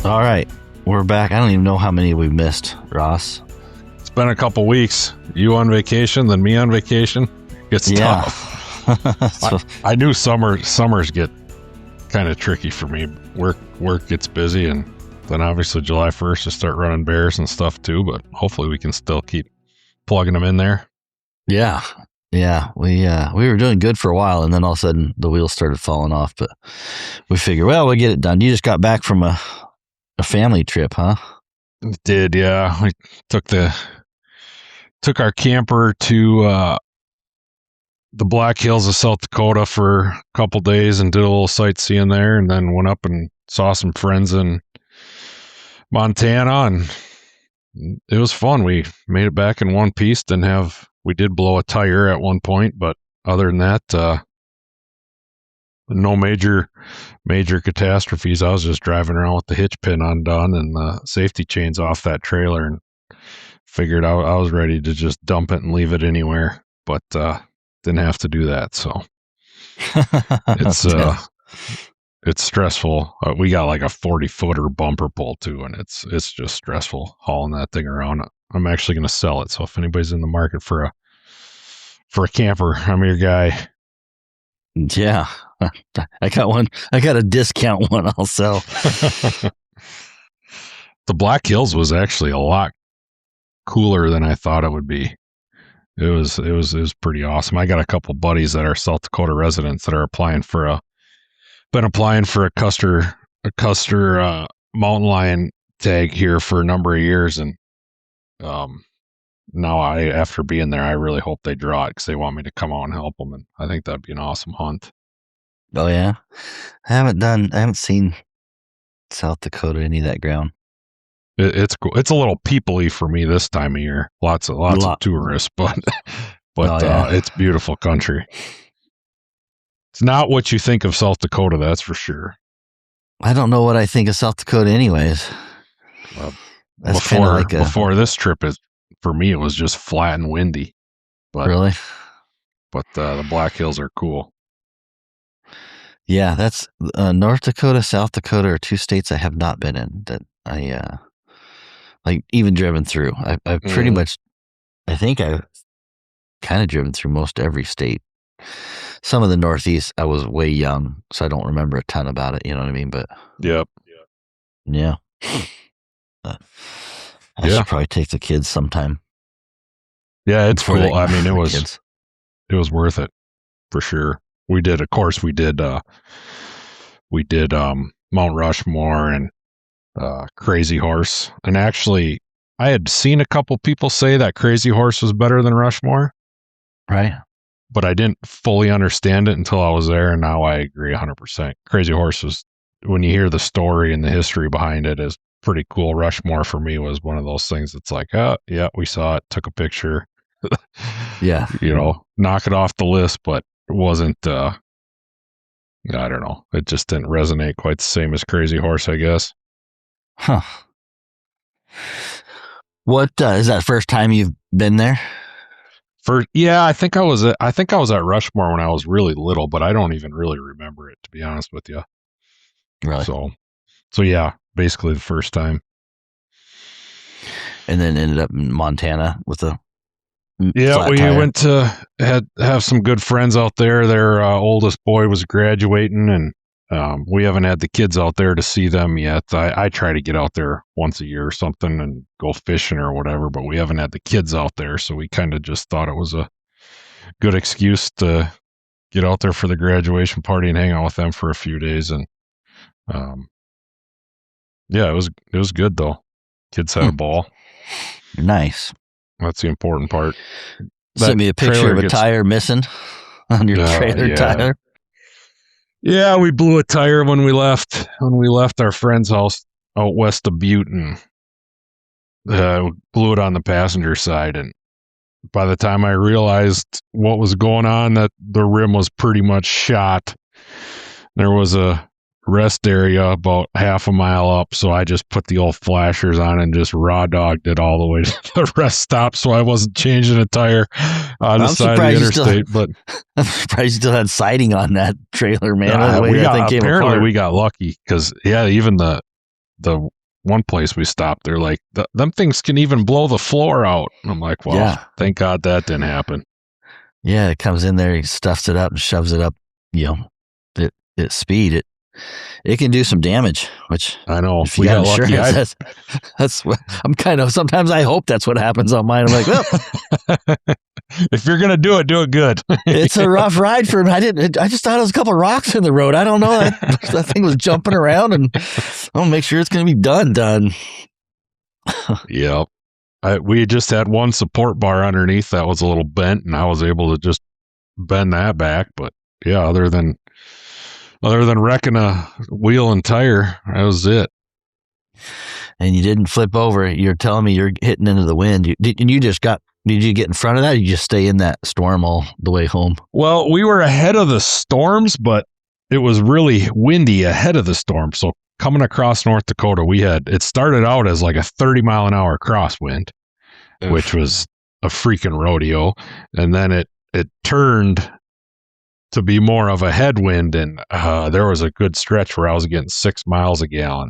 All right, we're back. I don't even know how many we've missed, Ross. It's been a couple weeks. You on vacation, then me on vacation. It's tough. I knew summers get kind of tricky for me. Work gets busy, and then obviously July 1st to start running bears and stuff too. But hopefully we can still keep plugging them in there. Yeah. We were doing good for a while, and then all of a sudden the wheels started falling off. But we figured, well, we'll get it done. You just got back from a family trip, huh? Did, yeah. We took our camper to the Black Hills of South Dakota for a couple days and did a little sightseeing there, and then went up and saw some friends in Montana, and it was fun. We made it back in one piece. We did blow a tire at one point, but other than that, no major catastrophes. I was just driving around with the hitch pin undone and the safety chains off that trailer, and figured I was ready to just dump it and leave it anywhere, but didn't have to do that. So it's stressful. We got like a 40-footer bumper pull too, and it's just stressful hauling that thing around. I'm actually going to sell it. So if anybody's in the market for a camper, I'm your guy. Yeah. I got one. I got a discount one I'll sell. The Black Hills was actually a lot cooler than I thought it would be. It was pretty awesome. I got a couple buddies that are South Dakota residents that are applying for a Custer mountain lion tag here for a number of years, and now after being there, I really hope they draw it because they want me to come out and help them, and I think that'd be an awesome hunt. Oh yeah, I haven't seen South Dakota, any of that ground. It's cool. It's a little people-y for me this time of year. Lots of tourists, but it's beautiful country. It's not what you think of South Dakota, that's for sure. I don't know what I think of South Dakota anyways. Before this trip, for me, it was just flat and windy. But, really? But the Black Hills are cool. Yeah, that's North Dakota, South Dakota are two states I have not been in that I even driven through. I've pretty much, I think I've kind of driven through most every state. Some of the Northeast, I was way young, so I don't remember a ton about it. You know what I mean? But yep. Yeah. I should probably take the kids sometime. Yeah, it's cool. I mean, it was worth it for sure. We did Mount Rushmore and Crazy Horse. And actually, I had seen a couple people say that Crazy Horse was better than Rushmore. Right. But I didn't fully understand it until I was there, and now I agree 100%. Crazy Horse was, when you hear the story and the history behind it, is pretty cool. Rushmore for me was one of those things that's like, oh, yeah, we saw it, took a picture. Yeah. Knock it off the list, but it wasn't, I don't know. It just didn't resonate quite the same as Crazy Horse, I guess. Huh. What is that first time you've been there? I think I was at Rushmore when I was really little, but I don't even really remember it, to be honest with you. Really? So yeah, basically the first time. And then ended up in Montana with a we tire. went to have some good friends out there. Their oldest boy was graduating, and we haven't had the kids out there to see them yet. I try to get out there once a year or something and go fishing or whatever, but we haven't had the kids out there, so we kind of just thought it was a good excuse to get out there for the graduation party and hang out with them for a few days. And it was good though. Kids had a ball. Nice. That's the important part. Send me a picture of a tire missing on your trailer tire. Yeah, we blew a tire when we left our friend's house out west of Butte, and blew it on the passenger side. And by the time I realized what was going on, that the rim was pretty much shot. There was a rest area about half a mile up, so I just put the old flashers on and just raw dogged it all the way to the rest stop, so I wasn't changing a tire on the side of the interstate. But I'm surprised you still had siding on that trailer, man. We got lucky because even the one place we stopped, they're like, them things can even blow the floor out. And I'm like, well, Yeah. thank God that didn't happen. Yeah, it comes in there, he stuffs it up and shoves it up, at speed. It can do some damage, which I know. if you got insurance, that's what I'm kind of, sometimes I hope that's what happens on mine. I'm like, well, if you're going to do it good. It's a rough ride for me. I just thought it was a couple of rocks in the road. I don't know. That thing was jumping around, and I'll make sure it's going to be done. Yep. We just had one support bar underneath that was a little bent, and I was able to just bend that back. But yeah, other than wrecking a wheel and tire, that was it. And you didn't flip over. You're telling me you're hitting into the wind. Did you get in front of that, or you just stay in that storm all the way home? Well, we were ahead of the storms, but it was really windy ahead of the storm. So coming across North Dakota, it started out as like a 30-mile-an-hour crosswind, which was a freaking rodeo. And then it turned to be more of a headwind, and there was a good stretch where I was getting 6 miles a gallon.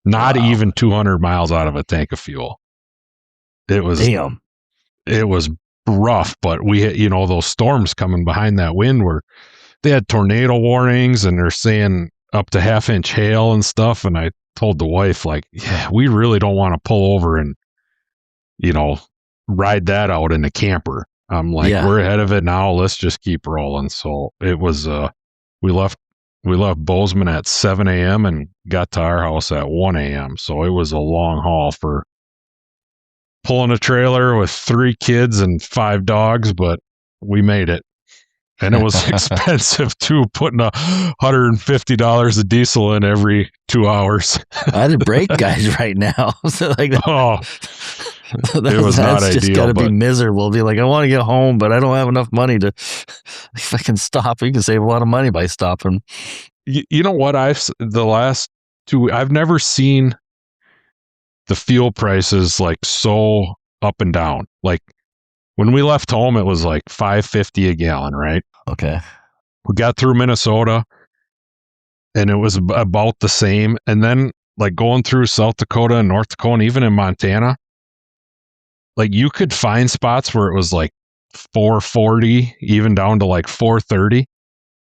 Not even 200 miles out of a tank of fuel. It was damn. It was rough, but we had, those storms coming behind that wind they had tornado warnings, and they're saying up to half-inch hail and stuff. And I told the wife, like, yeah, we really don't want to pull over and, ride that out in a camper. I'm like, We're ahead of it now. Let's just keep rolling. So it was, we left Bozeman at 7 a.m. and got to our house at 1 a.m. So it was a long haul for pulling a trailer with 3 kids and 5 dogs, but we made it. And it was expensive too, putting $150 of diesel in every 2 hours. I had to brake guys right now. So like, it was not ideal. Just got to be miserable. Be like, I want to get home, but I don't have enough money to. If I can stop, we can save a lot of money by stopping. You know what? The last 2, I've never seen the fuel prices like so up and down. Like when we left home, it was like $5.50 a gallon, right? Okay. We got through Minnesota and it was about the same. And then like going through South Dakota and North Dakota and even in Montana, like you could find spots where it was like $4.40, even down to like $4.30,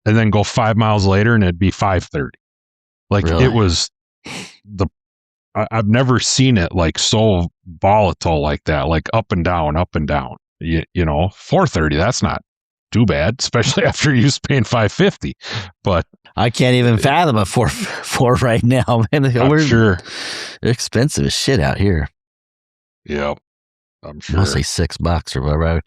and then go 5 miles later and it'd be $5.30. Like really? It was I've never seen it like so volatile like that, like up and down, up and down. $4.30, that's not too bad, especially after you was paying $5.50. But I can't even fathom a four right now, man. I'm sure. They're expensive as shit out here. Yep. I'm sure. Mostly $6 or whatever.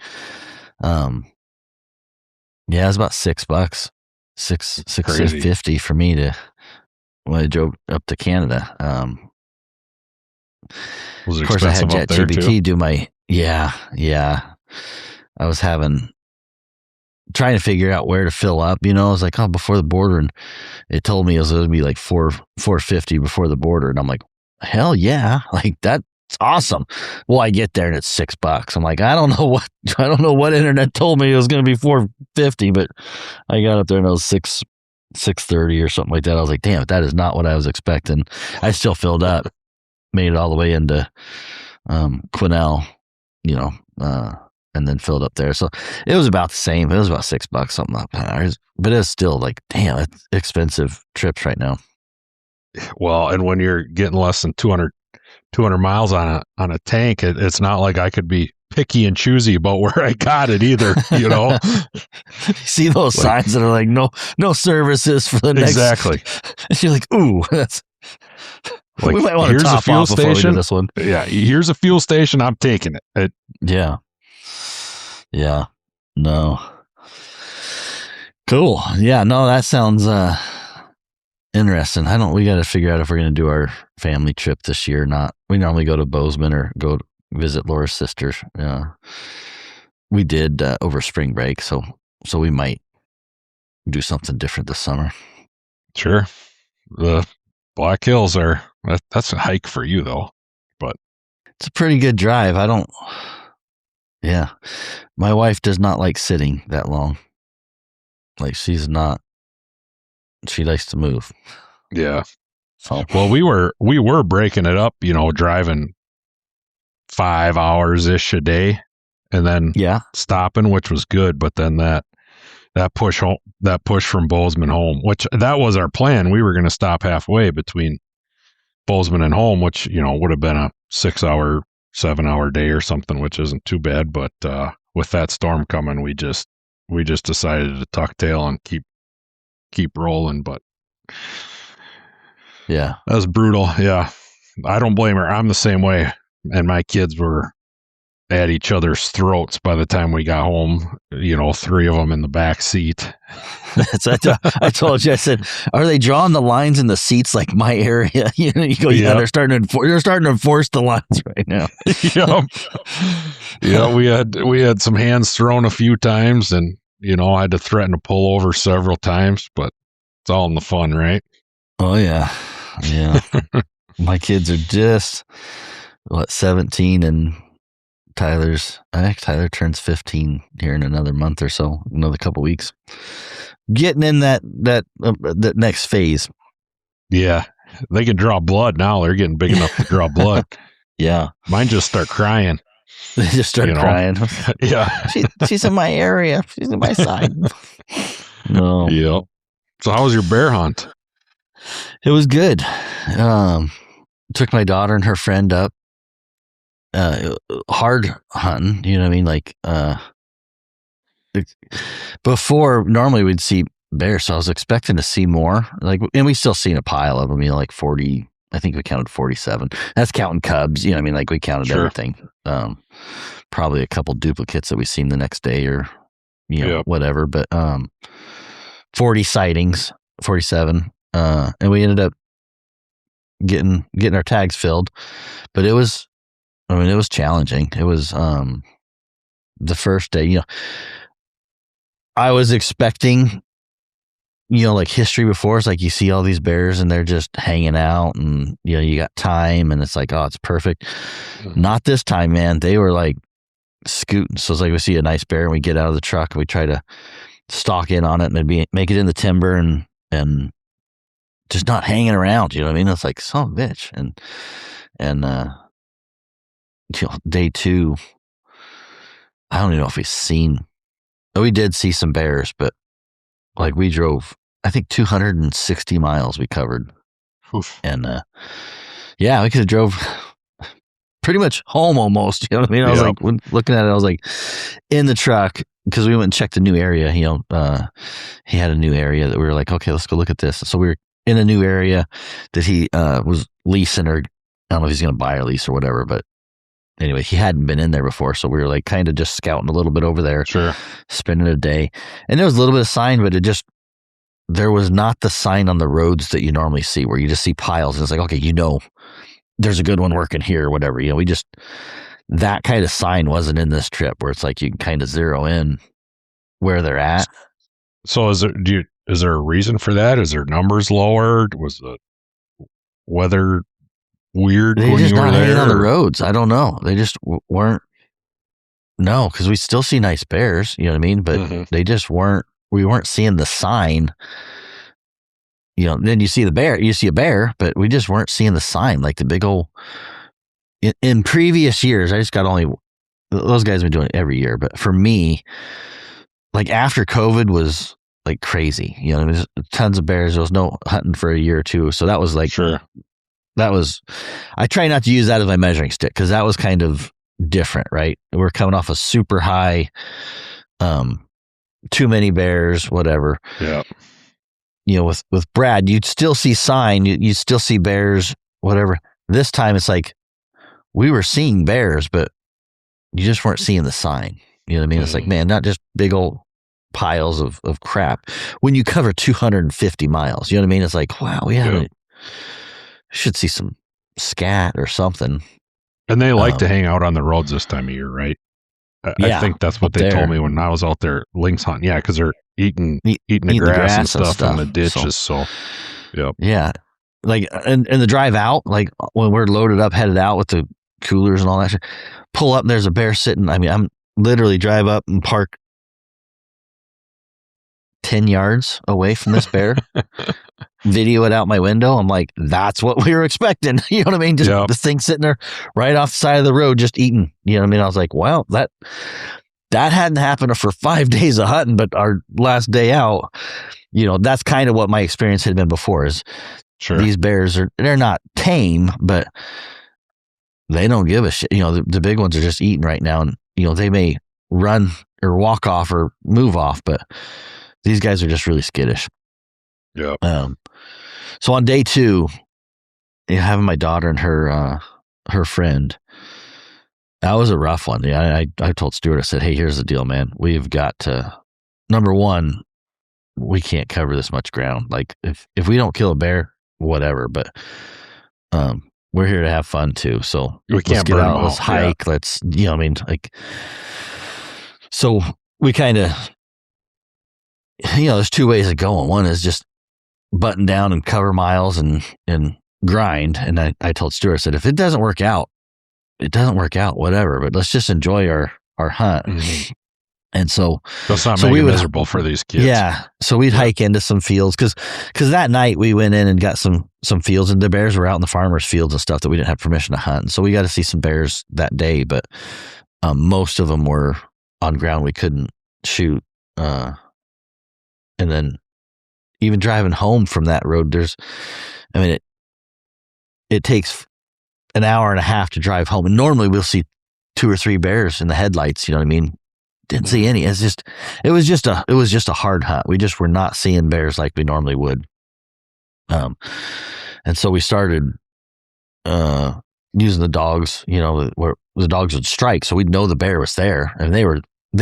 Yeah, it's about $6. $6.50 for me when I drove up to Canada. Was it of course, I had ChatGPT do my yeah. I was trying to figure out where to fill up. I was like, before the border, and it told me it was going to be like $4.50 before the border, and I'm like, hell yeah, like that's awesome. Well, I get there and it's $6. I'm like, I don't know what internet told me it was going to be $4.50, but I got up there and it was $6.30 or something like that. I was like, damn, that is not what I was expecting. I still filled up, made it all the way into Quesnel, and then filled up there. So it was about the same. It was about $6, something like that. But it's still like, damn, it's expensive trips right now. Well, and when you're getting less than 200 miles on a tank, it's not like I could be picky and choosy about where I got it either. You see those signs that are like no services for the next. Exactly. And you're like, ooh, that's. Like, we might want here's to top a fuel off before station. We do this one. Yeah, here's a fuel station. I'm taking it. Yeah. No. Cool. Yeah. No, that sounds interesting. We got to figure out if we're going to do our family trip this year or not. We normally go to Bozeman or go visit Laura's sister. We did over spring break, so we might do something different this summer. Sure. The Black Hills that's a hike for you though, but it's a pretty good drive. Yeah. My wife does not like sitting that long. Like she likes to move. Yeah. So Well, we were breaking it up, driving 5 hours ish a day, and then yeah, stopping, which was good. But then that push home, that push from Bozeman home, which that was our plan. We were going to stop halfway between Bozeman and home, which would have been a 6 hour, 7 hour day or something, which isn't too bad. But with that storm coming, we just decided to tuck tail and keep rolling. But yeah. that was brutal. Yeah, I don't blame her. I'm the same way, and my kids were at each other's throats by the time we got home. 3 of them in the back seat. I told you. I said, "Are they drawing the lines in the seats like my area?" You go, "Yeah, Yep. they're starting to enforce the lines right now." Yep. Yeah, we had some hands thrown a few times, and I had to threaten to pull over several times, but it's all in the fun, right? Oh yeah, yeah. My kids are just 17, and I think Tyler turns 15 here in another month or so, another couple weeks. Getting in that next phase. Yeah, they can draw blood now. They're getting big enough to draw blood. Yeah, mine just start crying. They just start crying. Yeah, she's in my area. She's in my side. No. Yep. So how was your bear hunt? It was good. Took my daughter and her friend up. Hard hunting, you know what I mean? Like before, normally we'd see bears, so I was expecting to see more. And we still seen a pile of them. Like 40. I think we counted 47. That's counting cubs. You know what I mean? Like we counted everything. Probably a couple duplicates that we seen the next day, or whatever. But 40 sightings, 47, and we ended up getting our tags filled. But it was challenging. It was the first day. I was expecting, like history before. It's like you see all these bears and they're just hanging out, and you got time, and it's like, oh, it's perfect. Mm-hmm. Not this time, man. They were like scooting. So it's like we see a nice bear and we get out of the truck and we try to stalk in on it and make it in the timber and just not hanging around. You know what I mean? It's like, son of a bitch. And day 2, I don't even know if we did see some bears, but like we drove, I think 260 miles we covered. Oof. And we could have drove pretty much home almost. You know what I mean? I was like, when looking at it, I was like, in the truck, because we went and checked a new area. He had a new area that we were like, okay, let's go look at this. So we were in a new area that he was leasing, or I don't know if he's going to buy or lease or whatever, but anyway, he hadn't been in there before. So we were like kind of just scouting a little bit over there, spending a day. And there was a little bit of sign, but there was not the sign on the roads that you normally see, where you just see piles. And it's like, okay, there's a good one working here or whatever. That kind of sign wasn't in this trip, where it's like you can kind of zero in where they're at. So is there a reason for that? Is their numbers lowered? Was the weather weird They when just you were not hanging there? on the roads. I don't know. They just weren't. No, because we still see nice bears. You know what I mean? But they just weren't. We weren't seeing the sign. Then you see a bear, but we just weren't seeing the sign, like the big old. In previous years, I just got those guys have been doing it every year, but for me, like after COVID was like crazy. There was tons of bears. There was no hunting for a year or two, so that was like I try not to use that as my measuring stick, because that was kind of different, right? We're coming off a super high, too many bears, whatever. Yeah. With Brad, you'd still see sign, you still see bears, whatever. This time it's like we were seeing bears, but you just weren't seeing the sign. You know what I mean? It's like, man, not just big old piles of crap. When you cover 250 miles, you know what I mean? It's like, wow, we should see some scat or something. And they like to hang out on the roads this time of year, right? I think that's what they told me when I was out there lynx hunting. Yeah, because they're eating the grass and stuff in the ditches. So yeah, like and the drive out, like when we're loaded up, headed out with the coolers and all that shit, pull up and there's a bear sitting. I mean, I'm literally drive up and park 10 yards away from this bear, video it out my window. I'm like, that's what we were expecting. You know what I mean? Just this thing sitting there right off the side of the road, just eating. You know what I mean? I was like, wow, that hadn't happened for 5 days of hunting, but our last day out, that's kind of what my experience had been before. Is these bears they're not tame, but they don't give a shit. The big ones are just eating right now, and they may run or walk off or move off, but these guys are just really skittish. Yeah. So on day 2, having my daughter and her friend, that was a rough one. Yeah, I told Stuart, I said, hey, here's the deal, man. We've got to, number one, we can't cover this much ground. Like if we don't kill a bear, whatever, but we're here to have fun too. So we can't get out, let's hike. Yeah. Let's, so we kind of, there's 2 ways of going. One is just button down and cover miles and grind. And I told Stuart, I said, if it doesn't work out, it doesn't work out, whatever, but let's just enjoy our hunt. Mm-hmm. And so let's not make it miserable for these kids. Yeah. So we'd hike into some fields because that night we went in and got some fields, and the bears were out in the farmers' fields and stuff that we didn't have permission to hunt. And so we got to see some bears that day, but most of them were on ground we couldn't shoot. And then even driving home from that road, it takes an hour and a half to drive home. And normally we'll see 2 or 3 bears in the headlights. You know what I mean? Didn't see any. It was just a hard hunt. We just were not seeing bears like we normally would. And so we started using the dogs, where the dogs would strike, so we'd know the bear was there, and they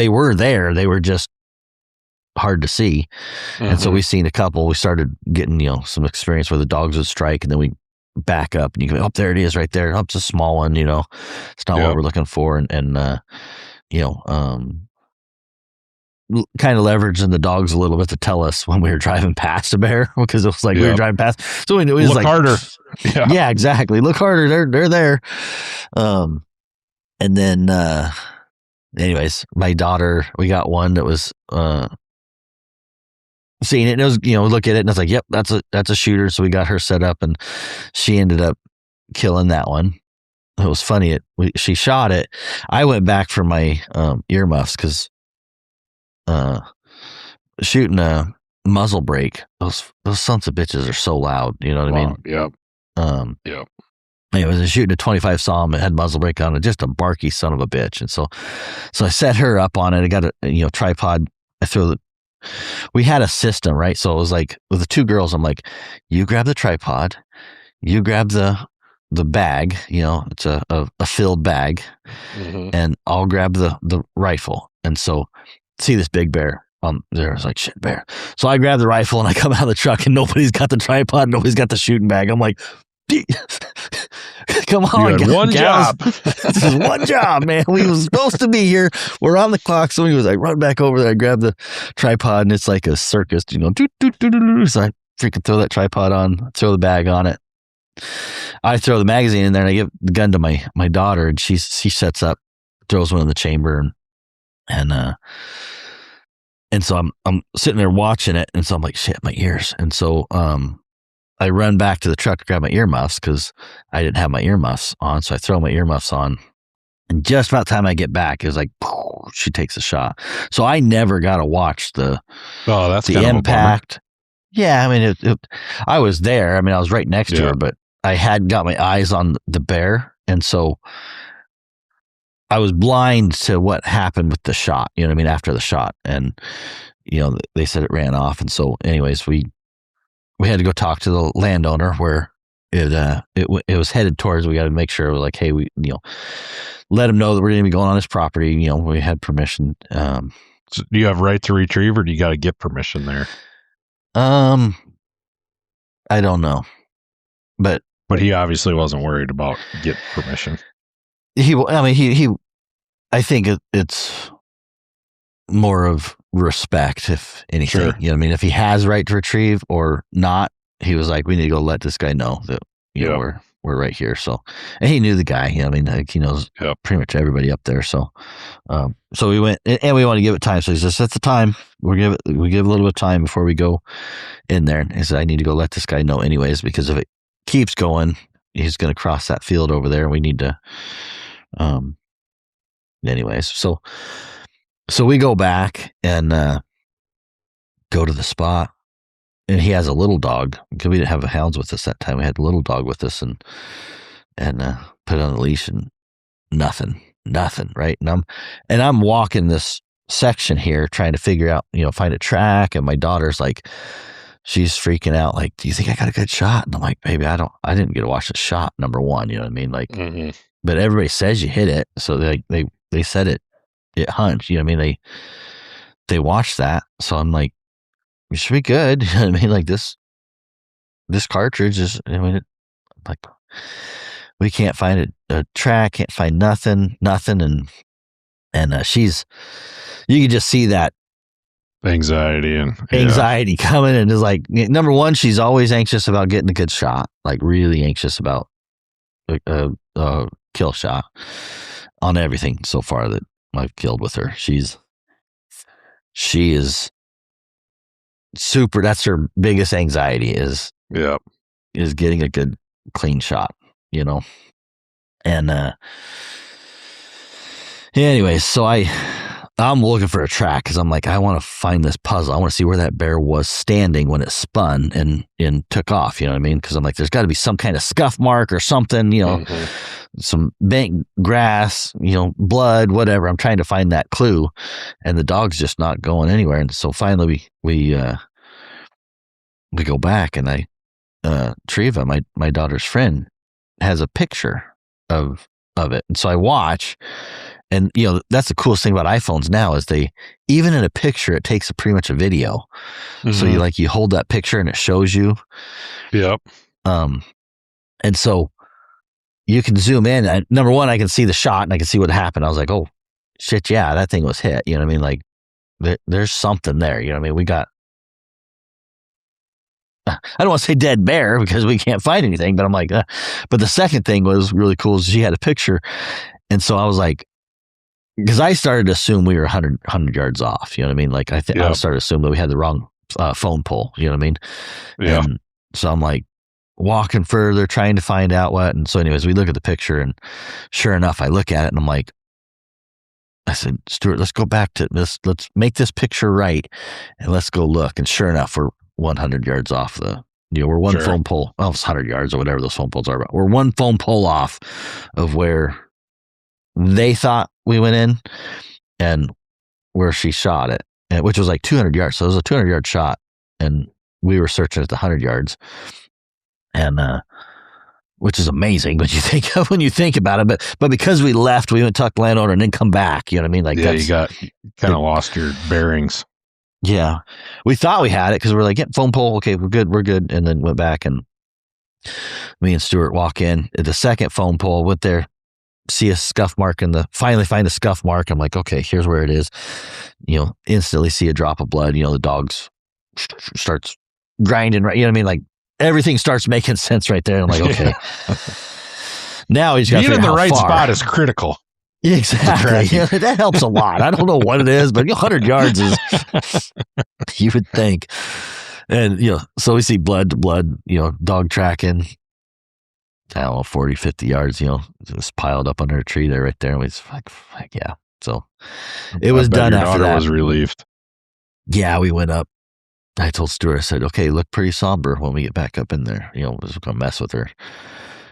were there. They were just hard to see. Mm-hmm. And so we seen a couple. We started getting some experience where the dogs would strike, and then we back up and you go, oh, there it is right there. Oh, it's a small one. It's not what we're looking for, and kind of leveraging the dogs a little bit to tell us when we were driving past a bear, because it was like we were driving past. So it was look like harder. Yeah, exactly. Look harder. They're there. And then, anyways, my daughter, we got one that was seeing it, and it was, look at it, and it's like, yep, that's a shooter. So we got her set up, and she ended up killing that one. It was funny. She shot it. I went back for my earmuffs because shooting a muzzle brake, those sons of bitches are so loud. You know what I mean? Yep. Yep. Anyways, I was shooting a 25 Psalm. It had muzzle brake on it, just a barky son of a bitch. And so I set her up on it. I got a tripod. We had a system, right? So it was like with the 2 girls, I'm like, you grab the tripod, you grab the bag, it's a filled bag, mm-hmm. and I'll grab the rifle. And so see this big bear there. I was like, shit, bear. So I grab the rifle and I come out of the truck, and nobody's got the tripod, nobody's got the shooting bag. I'm like, come on, you had one job. This is one job, man. We was supposed to be here. We're on the clock. So he was like, run back over there. I grab the tripod, and it's like a circus, So I freaking throw that tripod on, throw the bag on it. I throw the magazine in there, and I give the gun to my daughter, and she sets up, throws one in the chamber, and so I'm sitting there watching it, and so I'm like, shit, my ears. And so I run back to the truck to grab my earmuffs because I didn't have my earmuffs on. So I throw my earmuffs on, and just about the time I get back, it was like, she takes a shot. So I never got to watch the impact. Yeah, I mean, I was there. I mean, I was right next to her, but I had got my eyes on the bear, and so I was blind to what happened with the shot. You know what I mean? After the shot, and they said it ran off, and so, anyways, we had to go talk to the landowner where it was headed towards. We got to make sure we're like, hey, we let him know that we're going to be going on his property. We had permission. So do you have right to retrieve, or do you got to get permission there? I don't know, but he obviously wasn't worried about get permission. I think it's more of respect, if anything. Sure. You know what I mean? If he has right to retrieve or not, he was like, we need to go let this guy know that we're right here. So, and he knew the guy. I mean, like, he knows pretty much everybody up there. So, so we went, and we want to give it time. So he says, "That's the time. We give a little bit of time before we go in there." And he said, "I need to go let this guy know anyways, because if it keeps going, he's going to cross that field over there. We need to, anyways." So we go back and go to the spot, and he has a little dog, because we didn't have hounds with us that time. We had a little dog with us, and put it on the leash, and nothing, right? And I'm walking this section here trying to figure out, find a track, and my daughter's like, she's freaking out, like, "Do you think I got a good shot?" And I'm like, "Baby, I didn't get to watch the shot, number one." You know what I mean? Like, but everybody says you hit it, so they said it hunched. You know what I mean? They watched that, so I'm like, "You should be good." You know what I mean? Like, this cartridge is, like, we can't find a track, can't find nothing, and she's, you can just see that anxiety coming, and is like, number one, she's always anxious about getting a good shot, like really anxious about a kill shot on everything so far that I've killed with her. She is super. That's her biggest anxiety is getting a good clean shot, and anyways, so I'm looking for a track, because I'm like, I want to find this puzzle. I want to see where that bear was standing when it spun and took off. You know what I mean? Because I'm like, there's got to be some kind of scuff mark or something, some bank grass, blood, whatever. I'm trying to find that clue, and the dog's just not going anywhere. And so finally we go back, and Treva, my daughter's friend, has a picture of it. And so I watch, and that's the coolest thing about iPhones now, is they, even in a picture, it takes pretty much a video. So you hold that picture and it shows you. And so you can zoom in, and number one, I can see the shot and I can see what happened. I was like, "Oh shit, yeah, that thing was hit." You know what I mean? Like, there's something there. You know what I mean? We got, I don't want to say dead bear, because we can't find anything, but I'm like, but the second thing was really cool, is she had a picture. And so I was like, because I started to assume we were 100 yards off. You know what I mean? Like, I started to assume that we had the wrong phone pole. You know what I mean? Yeah. And so I'm like walking further, trying to find out what. And so anyways, we look at the picture, and sure enough, I look at it, and I'm like, I said, "Stuart, let's go back to this. Let's make this picture right, and let's go look." And sure enough, we're 100 yards off we're one phone pole. Well, it's 100 yards or whatever those phone poles are, but we're one phone pole off of where they thought we went in and where she shot it, which was like 200 yards. So it was a 200-yard shot, and we were searching at the 100 yards, and which is amazing when you think about it. But because we left, we went to talk to the landowner and then come back. You know what I mean? Like, you kind of lost your bearings. Yeah, we thought we had it, because we're like, "Yeah, phone pole, okay, we're good," and then went back, and me and Stuart walk in at the second phone pole, went there, see a scuff mark finally find the scuff mark. I'm like, okay, here's where it is. Instantly see a drop of blood. The dogs starts grinding, right? You know what I mean? Like, everything starts making sense right there. I'm like, okay. Now he's got to being in the right far. spot is critical. Exactly. That helps a lot. I don't know what it is, but 100 yards is, you would think. And, so we see blood to blood, dog tracking, I don't know, 40, 50 yards, just piled up under a tree there, right there. And we was like, yeah. So it was done after that. Was relieved. Yeah, we went up. I told Stuart, I said, "Okay, look pretty somber when we get back up in there. We're going to mess with her."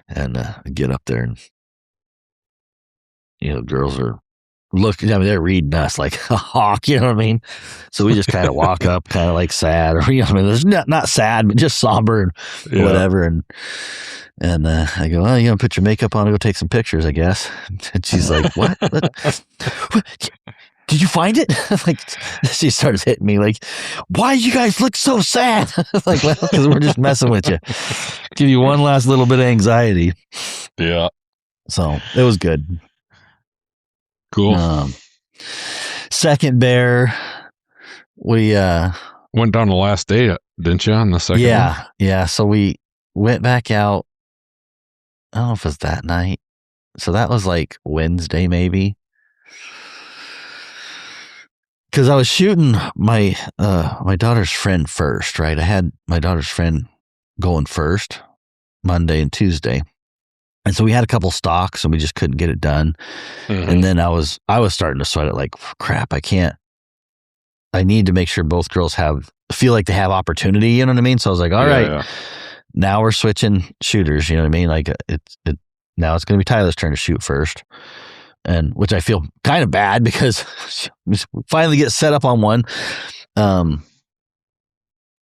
And get up there, and girls are looking. I mean, they're reading us like a hawk. You know what I mean? So we just kind of walk up, kind of like sad, or I mean, there's not sad, but just somber and whatever. And I go, "Well, put your makeup on and go take some pictures, I guess." And she's like, "What? What? Did you find it?" Like, she starts hitting me like, "Why you guys look so sad?" Like, well, because we're just messing with you. Give you one last little bit of anxiety. Yeah. So it was good. Cool. Second bear, we went down the last day, didn't you, on the second one? Yeah. So we went back out, I don't know if it was that night. So that was like Wednesday, maybe. Because I was shooting my daughter's friend first, right? I had my daughter's friend going first Monday and Tuesday. And so we had a couple stalks and we just couldn't get it done. Mm-hmm. And then I was starting to sweat it like, crap, I need to make sure both girls feel like they have opportunity, you know what I mean? So I was like, all right, now we're switching shooters, you know what I mean? Like now it's going to be Tyler's turn to shoot first. And which I feel kind of bad because we finally get set up on one. And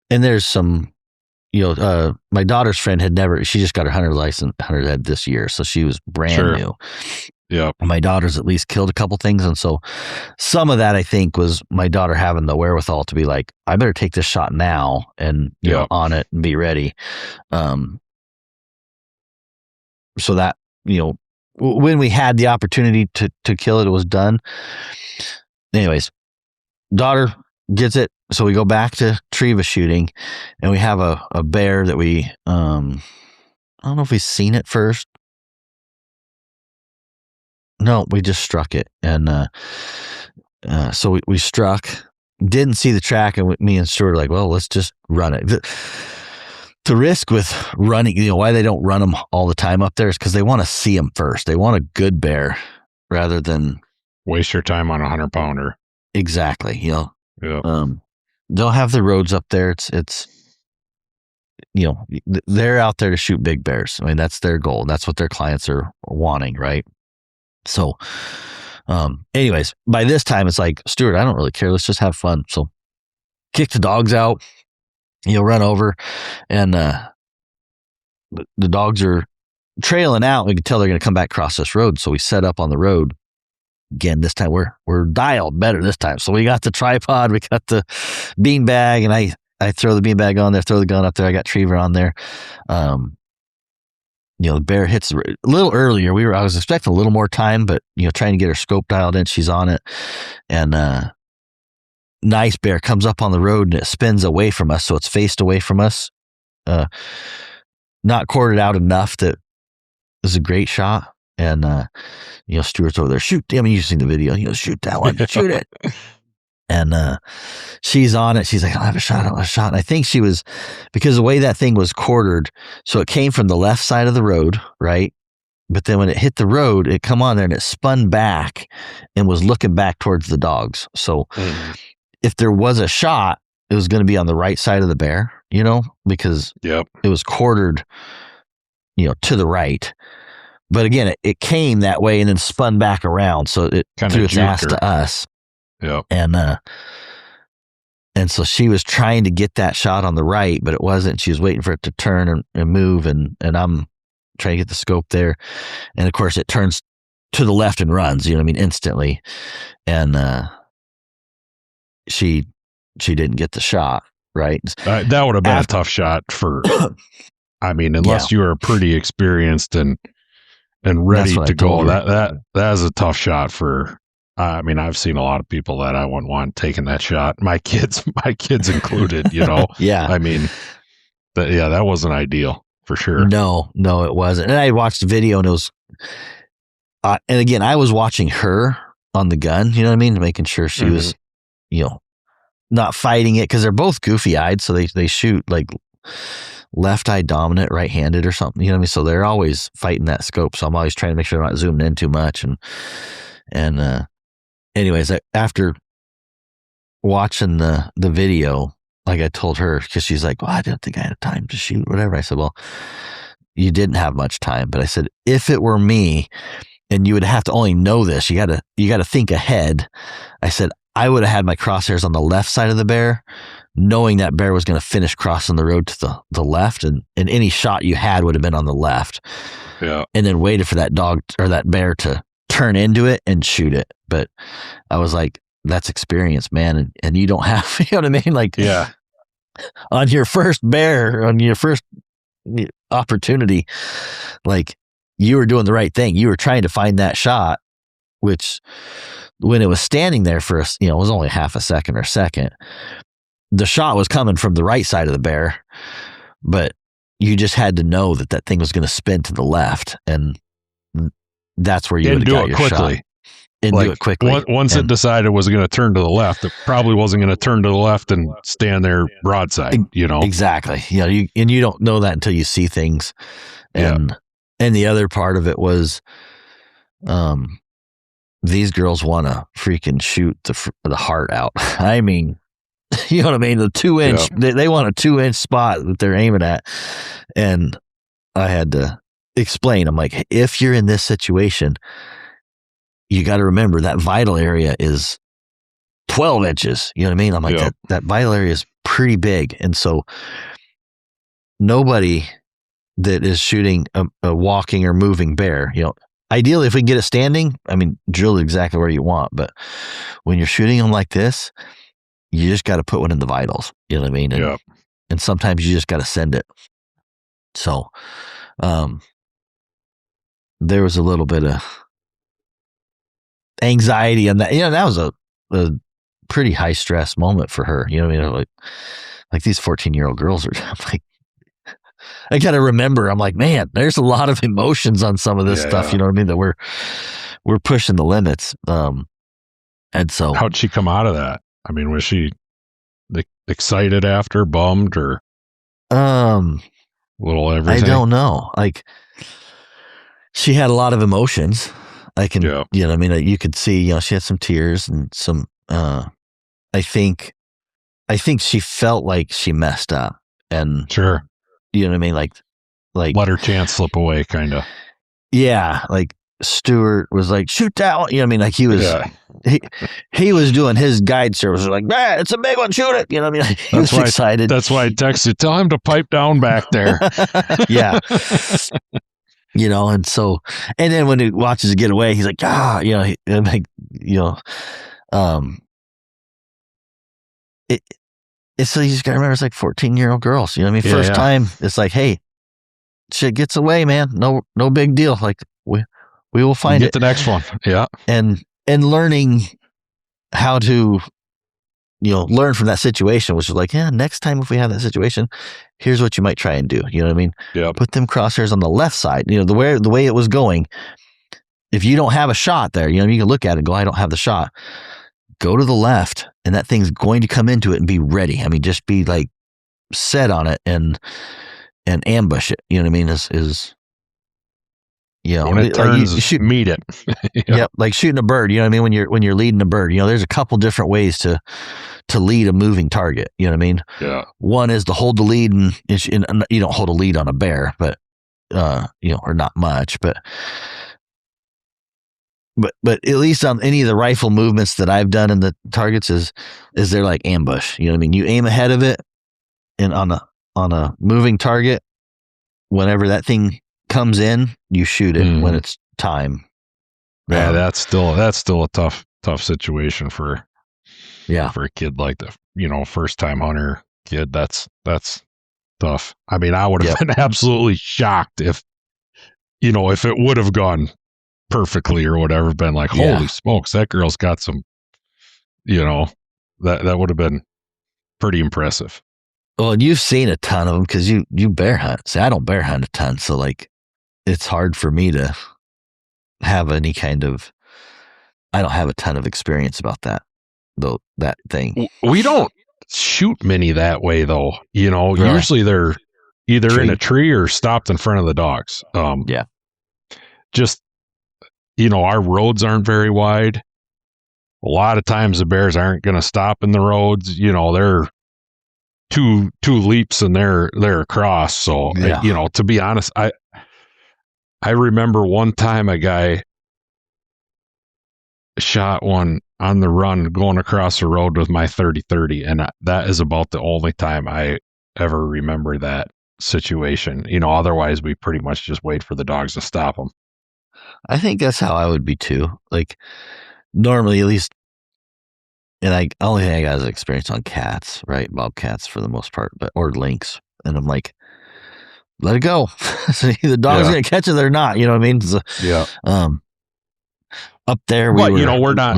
there's some, my daughter's friend she just got her hunter head this year. So she was brand new. Yeah. My daughter's at least killed a couple things. And so some of that I think was my daughter having the wherewithal to be like, I better take this shot now and on it and be ready. So that, when we had the opportunity to kill it, it was done. Anyways, daughter gets it. So we go back to Treva shooting and we have a bear that we, I don't know if we've seen it first. No, we just struck it. And, so we struck, didn't see the track, and me and Stuart were like, well, let's just run it. The risk with running, why they don't run them all the time up there is because they want to see them first. They want a good bear rather than waste your time on a 100-pounder. Exactly. They'll have the roads up there. It's they're out there to shoot big bears. I mean, that's their goal. That's what their clients are wanting, right? So, anyways, by this time it's like, Stuart, I don't really care. Let's just have fun. So, kick the dogs out. Run over, and the dogs are trailing out. We can tell they're going to come back across this road. So we set up on the road again. This time we're dialed better this time. So we got the tripod, we got the bean bag, and I throw the bean bag on there, throw the gun up there. I got Treva on there. The bear hits a little earlier. I was expecting a little more time, but trying to get her scope dialed in. She's on it, and nice bear comes up on the road and it spins away from us, so it's faced away from us. Not quartered out enough that it was a great shot. And Stuart's over there, shoot. I mean, you've seen the video. Shoot that one, shoot it. And she's on it. She's like, I'll have a shot. And I think she was, because the way that thing was quartered, so it came from the left side of the road, right? But then when it hit the road, it come on there and it spun back and was looking back towards the dogs. So if there was a shot, it was going to be on the right side of the bear, because it was quartered, to the right. But again, it came that way and then spun back around. So it threw its ass to us. Yeah. And so she was trying to get that shot on the right, but it wasn't. She was waiting for it to turn and move. And I'm trying to get the scope there. And of course it turns to the left and runs, instantly. And, she didn't get the shot, right? That would have been a tough shot for, unless you were pretty experienced and ready to go. That is a tough shot for, I've seen a lot of people that I wouldn't want taking that shot. My kids included, Yeah. That wasn't ideal for sure. No, it wasn't. And I watched the video and it was, and again, I was watching her on the gun, making sure she was, not fighting it, because they're both goofy eyed. So they shoot like left eye dominant, right handed or something, so they're always fighting that scope. So I'm always trying to make sure I'm not zooming in too much. And anyways, after watching the video, like I told her, because she's like, well, I didn't think I had time to shoot, whatever. I said, well, you didn't have much time, but I said, if it were me and you would have to only know this, you got to think ahead. I said, I would have had my crosshairs on the left side of the bear, knowing that bear was going to finish crossing the road to the left, and any shot you had would have been on the left. Yeah. And then waited for that dog or that bear to turn into it and shoot it. But I was like, that's experience, man. And you don't have, you know what I mean? Like, on your first bear, on your first opportunity, like, you were doing the right thing. You were trying to find that shot, which when it was standing there for us, it was only half a second or second. The shot was coming from the right side of the bear, but you just had to know that thing was going to spin to the left, and that's where you would have got your quickly. shot. And do it quickly. Once it decided it was going to turn to the left, it probably wasn't going to turn to the left and stand there broadside, Exactly. You don't know that until you see things. And the other part of it was, these girls want to freaking shoot the heart out. I mean, you know what I mean? The 2-inch, they want a 2-inch spot that they're aiming at. And I had to explain, I'm like, if you're in this situation, you got to remember that vital area is 12 inches. You know what I mean? I'm like, that vital area is pretty big. And so nobody that is shooting a walking or moving bear, ideally, if we can get it standing, I mean, drill it exactly where you want. But when you're shooting them like this, you just got to put one in the vitals. You know what I mean? And sometimes you just got to send it. So there was a little bit of anxiety on that. That was a pretty high stress moment for her. You know what I mean? Like these 14-year-old girls are like, I got to remember, I'm like, man, there's a lot of emotions on some of this stuff. You know what I mean? That we're pushing the limits. And so how'd she come out of that? I mean, was she excited after, bummed, or little everything? I don't know. Like, she had a lot of emotions. I can, you know what I mean? You could see, she had some tears and some, I think she felt like she messed up, and sure. You know what I mean? Like let her chance slip away, kind of. Yeah. Like Stuart was like, shoot that one. You know what I mean? Like he was, he was doing his guide service. Like, it's a big one. Shoot it. You know what I mean? Like, he was excited. That's why I texted, tell him to pipe down back there. Yeah. And so, and then when he watches it get away, he's like, so you just gotta remember, it's like 14-year-old girls. You know what I mean? First time, it's like, hey, shit gets away, man. No big deal. Like we will find it. Get the next one. Yeah. And learning how to, learn from that situation, which is like, next time if we have that situation, here's what you might try and do. You know what I mean? Yeah. Put them crosshairs on the left side. The way it was going. If you don't have a shot there, you can look at it and go, I don't have the shot. Go to the left, and that thing's going to come into it and be ready. I mean, just be like set on it and ambush it. You know what I mean? When it turns, you meet it. Yep, like shooting a bird. You know what I mean? When you're leading a bird, there's a couple different ways to lead a moving target. You know what I mean? Yeah. One is to hold the lead, and you don't hold a lead on a bear, but or not much, but at least on any of the rifle movements that I've done in the targets is they're like ambush. You know what I mean? You aim ahead of it, and on a moving target, whenever that thing comes in, you shoot it when it's time. Yeah, that's still a tough situation for a kid like the first time hunter kid. That's tough. I mean, I would have been absolutely shocked if it would have gone perfectly or whatever, been like, holy smokes, that girl's got some, that would have been pretty impressive. Well, and you've seen a ton of them because you bear hunt. See, I don't bear hunt a ton, so like it's hard for me to have any kind of, I don't have a ton of experience about that, though, that thing. We don't shoot many that way, though. Really? Usually they're either in a tree or stopped in front of the dogs. Just, our roads aren't very wide. A lot of times the bears aren't going to stop in the roads. They're two leaps and they're across. So, to be honest, I remember one time a guy shot one on the run going across the road with my 30-30, and that is about the only time I ever remember that situation. Otherwise we pretty much just wait for the dogs to stop them. I think that's how I would be too. Like normally, at least, and I only think I got experience on cats, right? Bobcats for the most part, or lynx. And I'm like, let it go. So the dog's gonna catch it or not. You know what I mean? So, up there, we're not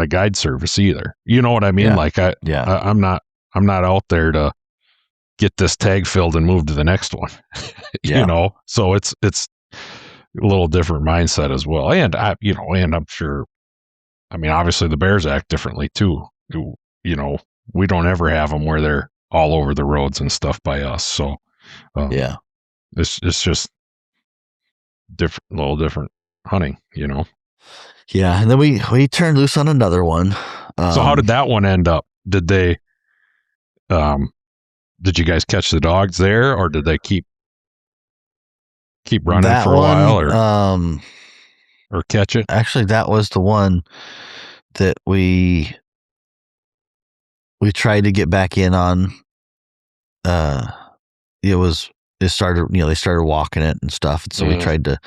a guide service either. You know what I mean? Like I'm not out there to get this tag filled and move to the next one. Yeah. So it's a little different mindset as well. And and I'm sure, I mean, obviously the bears act differently too. We don't ever have them where they're all over the roads and stuff by us. So Yeah. it's just different, a little different hunting. Yeah. And then we turned loose on another one. So how did that one end up? Did they, did you guys catch the dogs there, or did they keep running that for a one, while, or catch it? Actually, that was the one that we tried to get back in on. They started walking it and stuff, and so we tried to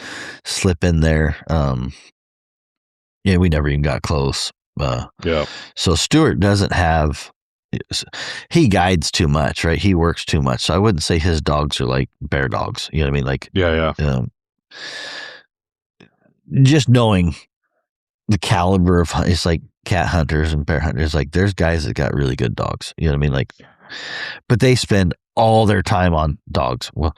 slip in there. We never even got close. So Stuart doesn't have. He guides too much, right? He works too much. So I wouldn't say his dogs are like bear dogs. You know what I mean? Like, just knowing the caliber of, it's like cat hunters and bear hunters. Like, there's guys that got really good dogs. You know what I mean? Like, but they spend all their time on dogs. Well,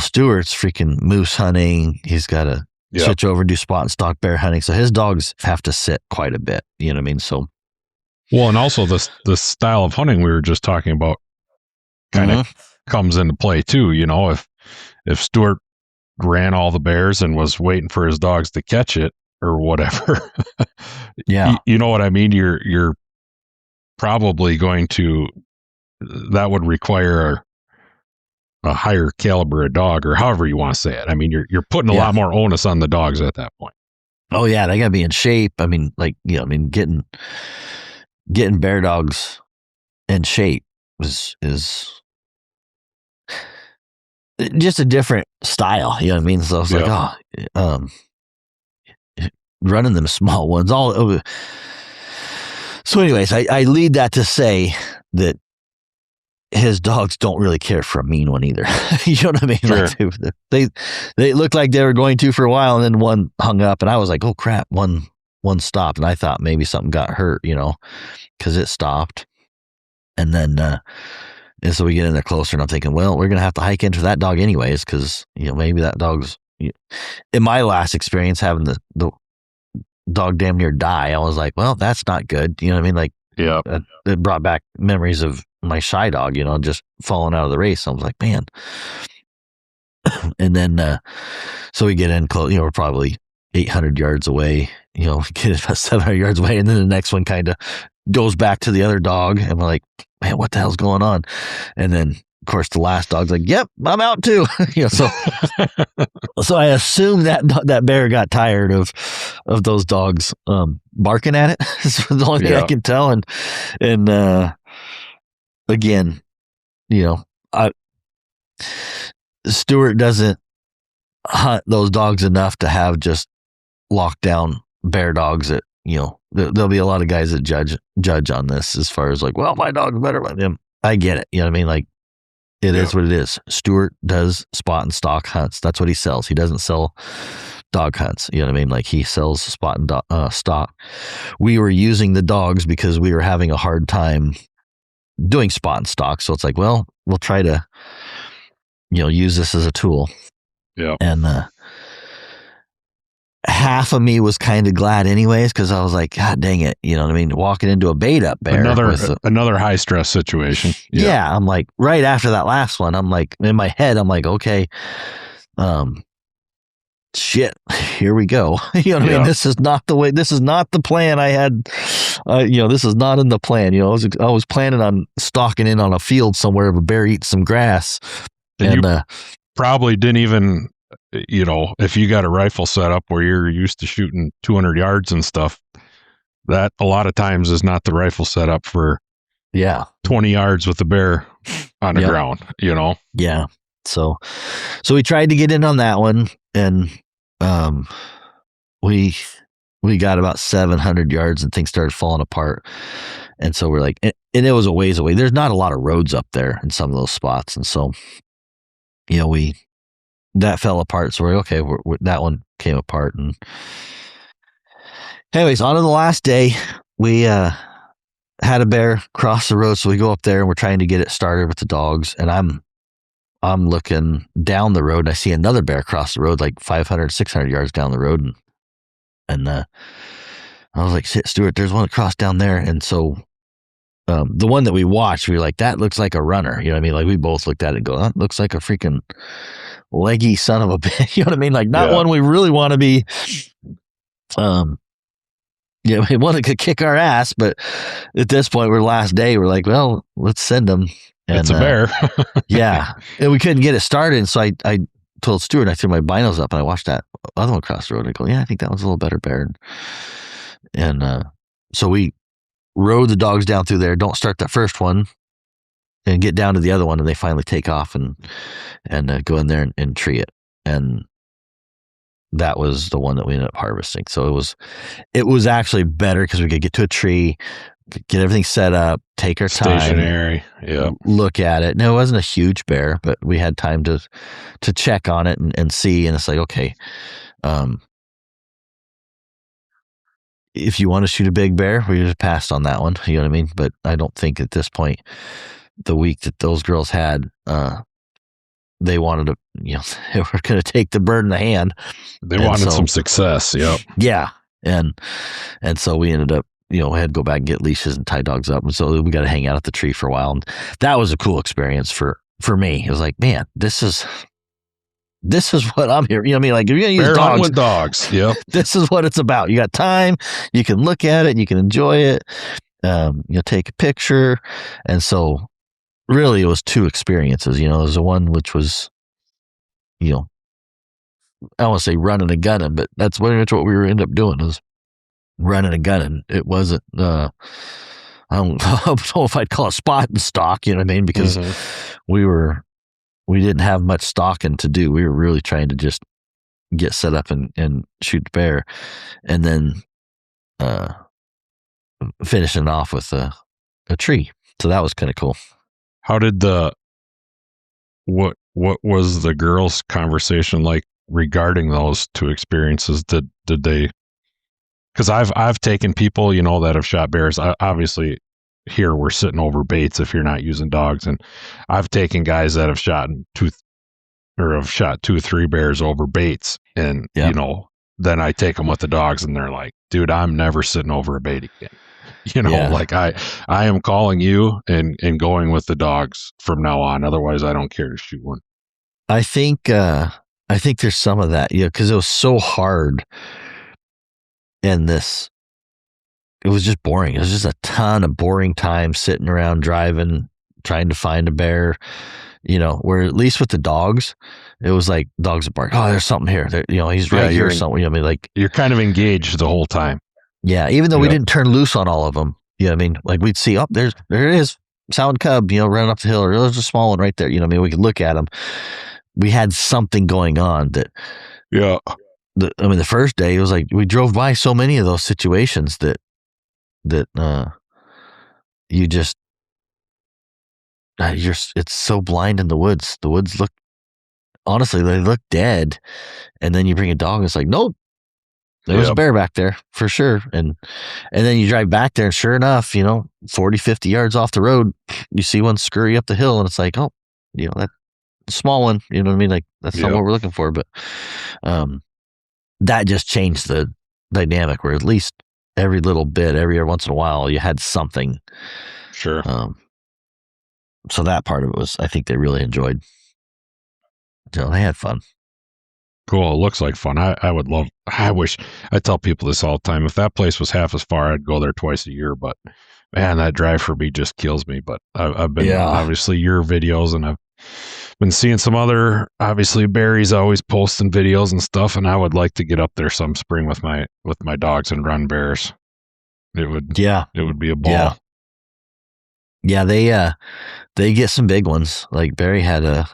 Stuart's freaking moose hunting. He's got to switch over and do spot and stalk bear hunting. So his dogs have to sit quite a bit. You know what I mean? So. Well, and also the style of hunting we were just talking about kind of comes into play too. If Stuart ran all the bears and was waiting for his dogs to catch it or whatever, you know what I mean? You're probably going to, that would require a higher caliber of dog, or however you want to say it. I mean, you're putting a lot more onus on the dogs at that point. Oh yeah, they got to be in shape. I mean, like, getting bear dogs in shape is just a different style. You know what I mean? So I was like, running them small ones. So anyways, I lead that to say that his dogs don't really care for a mean one either. You know what I mean? Sure. Like, they looked like they were going to for a while, and then one hung up, and I was like, oh crap, one stopped, and I thought maybe something got hurt, because it stopped. And then and so we get in there closer, and I'm thinking, well, we're gonna have to hike into that dog anyways, because maybe that dog's, in my last experience having the dog damn near die, I was like, well, that's not good. You know what I mean? Like, it brought back memories of my shy dog, just falling out of the race. I was like, man. And then so we get in close, we're probably 800 yards away, get about 700 yards away, and then the next one kind of goes back to the other dog, and we're like, man, what the hell's going on? And then of course the last dog's like, yep, I'm out too. So so I assume that bear got tired of those dogs barking at it. It's the only thing I can tell. And again, Stuart doesn't hunt those dogs enough to have just lockdown bear dogs that, there'll be a lot of guys that judge on this as far as like, well, my dog's better than him. I get it. You know what I mean? Like, it is what it is. Stuart does spot and stalk hunts. That's what he sells. He doesn't sell dog hunts. You know what I mean? Like, he sells spot and stalk. We were using the dogs because we were having a hard time doing spot and stalk. So it's like, well, we'll try to, use this as a tool. Yeah. And half of me was kind of glad anyways, because I was like, God dang it. You know what I mean? Walking into a bait up bear. Another high stress situation. Yeah. I'm like, right after that last one, I'm like, in my head, I'm like, okay, shit, here we go. You know what I mean? This is not the way, this is not the plan I had. This is not in the plan. I was planning on stalking in on a field somewhere of a bear eating some grass. And you probably didn't even, if you got a rifle set up where you're used to shooting 200 yards and stuff, that a lot of times is not the rifle setup for 20 yards with the bear on the ground, Yeah. So we tried to get in on that one, and we got about 700 yards and things started falling apart. And so we're like, and it was a ways away. There's not a lot of roads up there in some of those spots. And so, that fell apart. So we're okay. That one came apart. And anyways, on to the last day, we had a bear cross the road, so we go up there and we're trying to get it started with the dogs, and I'm looking down the road and I see another bear cross the road like 500, 600 yards down the road, and I was like, shit, Stuart, there's one across down there. And so the one that we watched, we were like, that looks like a runner. You know what I mean? Like we both looked at it and go, that looks like a freaking leggy son of a bitch. You know what I mean? Like not one we really want to be. Yeah, we wanted to kick our ass, but at this point, we're last day. We're like, well, let's send them. And, it's a bear. Yeah, and we couldn't get it started. And so I told Stuart, I threw my binos up and I watched that other one cross the road. I go, yeah, I think that one's a little better bear. And so we rode the dogs down through there. Don't start that first one, and get down to the other one, and they finally take off and go in there and tree it. And that was the one that we ended up harvesting. So it was actually better because we could get to a tree, get everything set up, take our time, stationary, look at it. No, it wasn't a huge bear, but we had time to check on it and see. And it's like, okay, if you want to shoot a big bear, we just passed on that one. You know what I mean? But I don't think at this point, the week that those girls had, they wanted to, they were going to take the bird in the hand. They wanted some success. Yep. Yeah. And so we ended up, we had to go back and get leashes and tie dogs up. And so we got to hang out at the tree for a while. And that was a cool experience for me. It was like, man, this is what I'm here. You know what I mean? Like, if you're going to use dogs with dogs. Yep. This is what it's about. You got time. You can look at it. You can enjoy it. Take a picture. And so really it was two experiences. There was the one which was, I don't want to say running and gunning, but that's pretty much what we were end up doing, was running and gunning. It wasn't, I don't know if I'd call it spot and stalk, you know what I mean? Because we didn't have much stalking to do. We were really trying to just get set up and shoot the bear, and then finishing off with a tree. So that was kind of cool. How did what was the girls' conversation like regarding those two experiences? Did they? Because I've taken people, that have shot bears. Obviously, here we're sitting over baits if you're not using dogs, and I've taken guys that have shot two or three bears over baits, and then I take them with the dogs, and they're like, dude, I'm never sitting over a bait again. Like I am calling you and going with the dogs from now on. Otherwise, I don't care to shoot one. I think there's some of that, because it was so hard. And it was just boring. It was just a ton of boring time sitting around driving, trying to find a bear. Where at least with the dogs, it was like dogs would bark. Oh, there's something here. He's right here or something. Like you're kind of engaged the whole time. Yeah, even though we didn't turn loose on all of them, like we'd see, oh, there it is, sound cub, running up the hill, or there's a small one right there. We could look at them. We had something going on that. Yeah. The first day it was like we drove by so many of those situations that you just it's so blind in the woods. The woods they look dead, and then you bring a dog, and it's like, nope. There was a bear back there for sure. And then you drive back there, and sure enough, 40, 50 yards off the road, you see one scurry up the hill, and it's like, oh, that small one, you know what I mean? Like, that's not what we're looking for. But that just changed the dynamic, where at least every little bit, every once in a while, you had something. Sure. So that part of it was, I think they really enjoyed. They had fun. Cool. It looks like fun. I wish, I tell people this all the time. If that place was half as far, I'd go there twice a year. But man, that drive for me just kills me. But I've been obviously your videos, and I've been seeing some other, obviously Barry's always posting videos and stuff. And I would like to get up there some spring with my dogs and run bears. It would be a ball. Yeah. They get some big ones. Like Barry had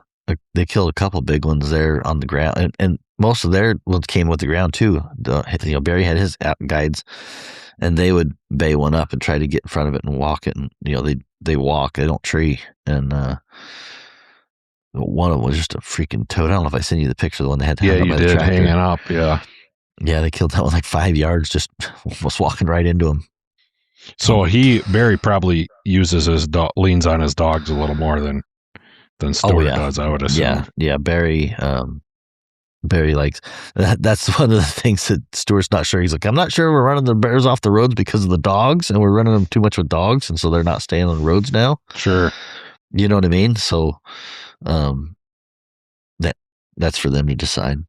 they killed a couple big ones there on the ground, and most of their ones came with the ground too. Barry had his guides, and they would bay one up and try to get in front of it and walk it. And they walk, they don't tree. And one of them was just a freaking toad. I don't know if I sent you the picture of the one they had. Yeah, you did, hanging up. Yeah, they killed that one like 5 yards, just was walking right into him. So Barry probably uses leans on his dogs a little more than Stuart does, I would assume. Yeah. Barry likes that. That's one of the things that Stuart's not sure. He's like, I'm not sure we're running the bears off the roads because of the dogs, and we're running them too much with dogs, and so they're not staying on the roads now. Sure. You know what I mean? So, that's for them to decide.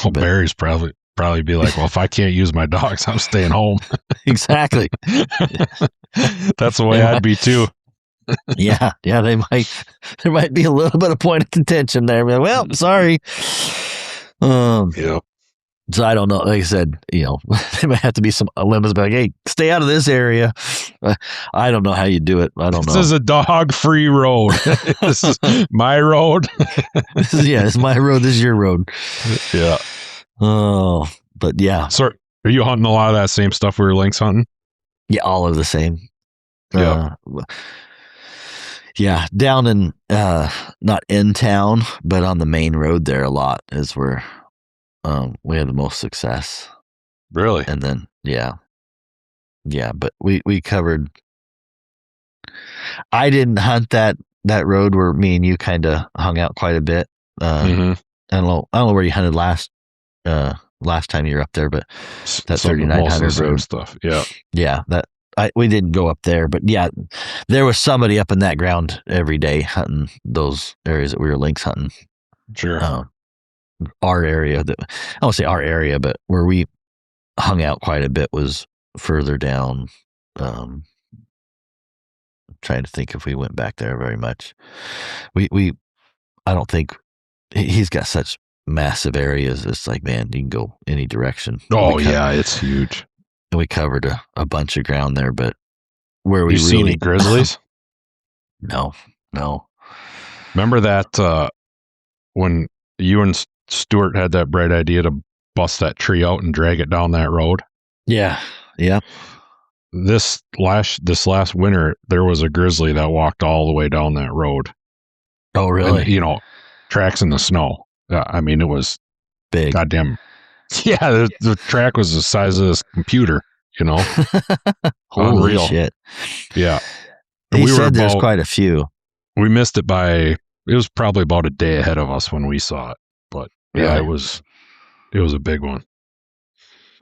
Well, Barry's probably be like, well, if I can't use my dogs, I'm staying home. Exactly. That's the way I'd be too. Yeah, there might be a little bit of point of contention there. Like, well, sorry. Yeah. So I don't know. Like I said, there might have to be some limits. Like, hey, stay out of this area. I don't know how you do it. I don't know. This is a dog-free road. This is my road. It's my road. This is your road. Yeah. Oh, but yeah. So, are you hunting a lot of that same stuff we were lynx hunting? Yeah, all of the same. Yeah. Yeah, down in not in town, but on the main road there a lot is where we had the most success. Really? And then but we covered. I didn't hunt that road where me and you kind of hung out quite a bit. I don't know where you hunted last time you were up there, but that 3900 road stuff. Yeah. Yeah, we didn't go up there, but yeah, there was somebody up in that ground every day hunting those areas that we were lynx hunting. Sure. Our area, I won't say our area, but where we hung out quite a bit was further down. Trying to think if we went back there very much. I don't think he's got such massive areas. It's like, man, you can go any direction. Oh yeah, it's huge. And we covered a bunch of ground there, but where we you see any grizzlies? No. Remember that when you and Stuart had that bright idea to bust that tree out and drag it down that road? Yeah. This last winter, there was a grizzly that walked all the way down that road. Oh, really? And, tracks in the snow. I mean, it was big. Goddamn. Yeah, the track was the size of this computer, Holy Unreal. Shit. Yeah. He said there's quite a few. We missed it it was probably about a day ahead of us when we saw it. But yeah, it was a big one.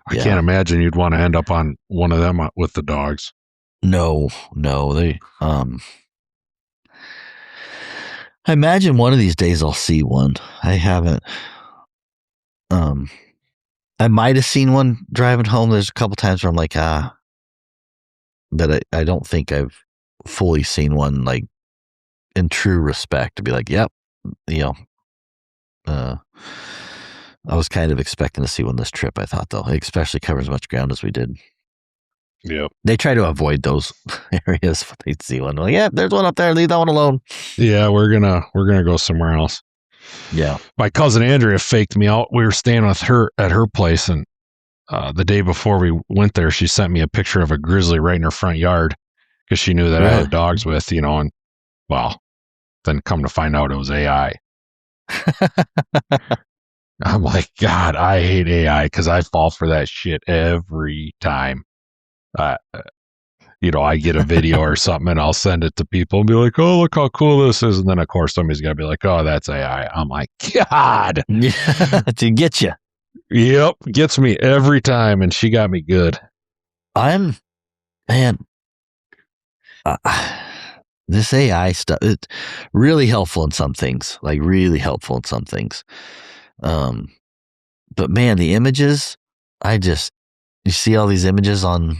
I can't imagine you'd want to end up on one of them with the dogs. No, they, I imagine one of these days I'll see one. I haven't, I might have seen one driving home. There's a couple times where I'm like, but I don't think I've fully seen one like in true respect to be like, yep, I was kind of expecting to see one this trip. I thought though, especially cover as much ground as we did. Yeah, they try to avoid those areas when they see one. Like, yeah, there's one up there. Leave that one alone. Yeah, we're gonna go somewhere else. Yeah, my cousin Andrea faked me out. We were staying with her at her place, and the day before we went there, she sent me a picture of a grizzly right in her front yard because she knew that I had dogs with, and well, then come to find out it was AI. I'm like, God, I hate AI because I fall for that shit every time. I get a video or something and I'll send it to people and be like, oh, look how cool this is. And then, of course, somebody's going to be like, oh, that's AI. I'm like, God. To get you. Yep. Gets me every time. And she got me good. This AI stuff, it's really helpful in some things, but man, the images, you see all these images on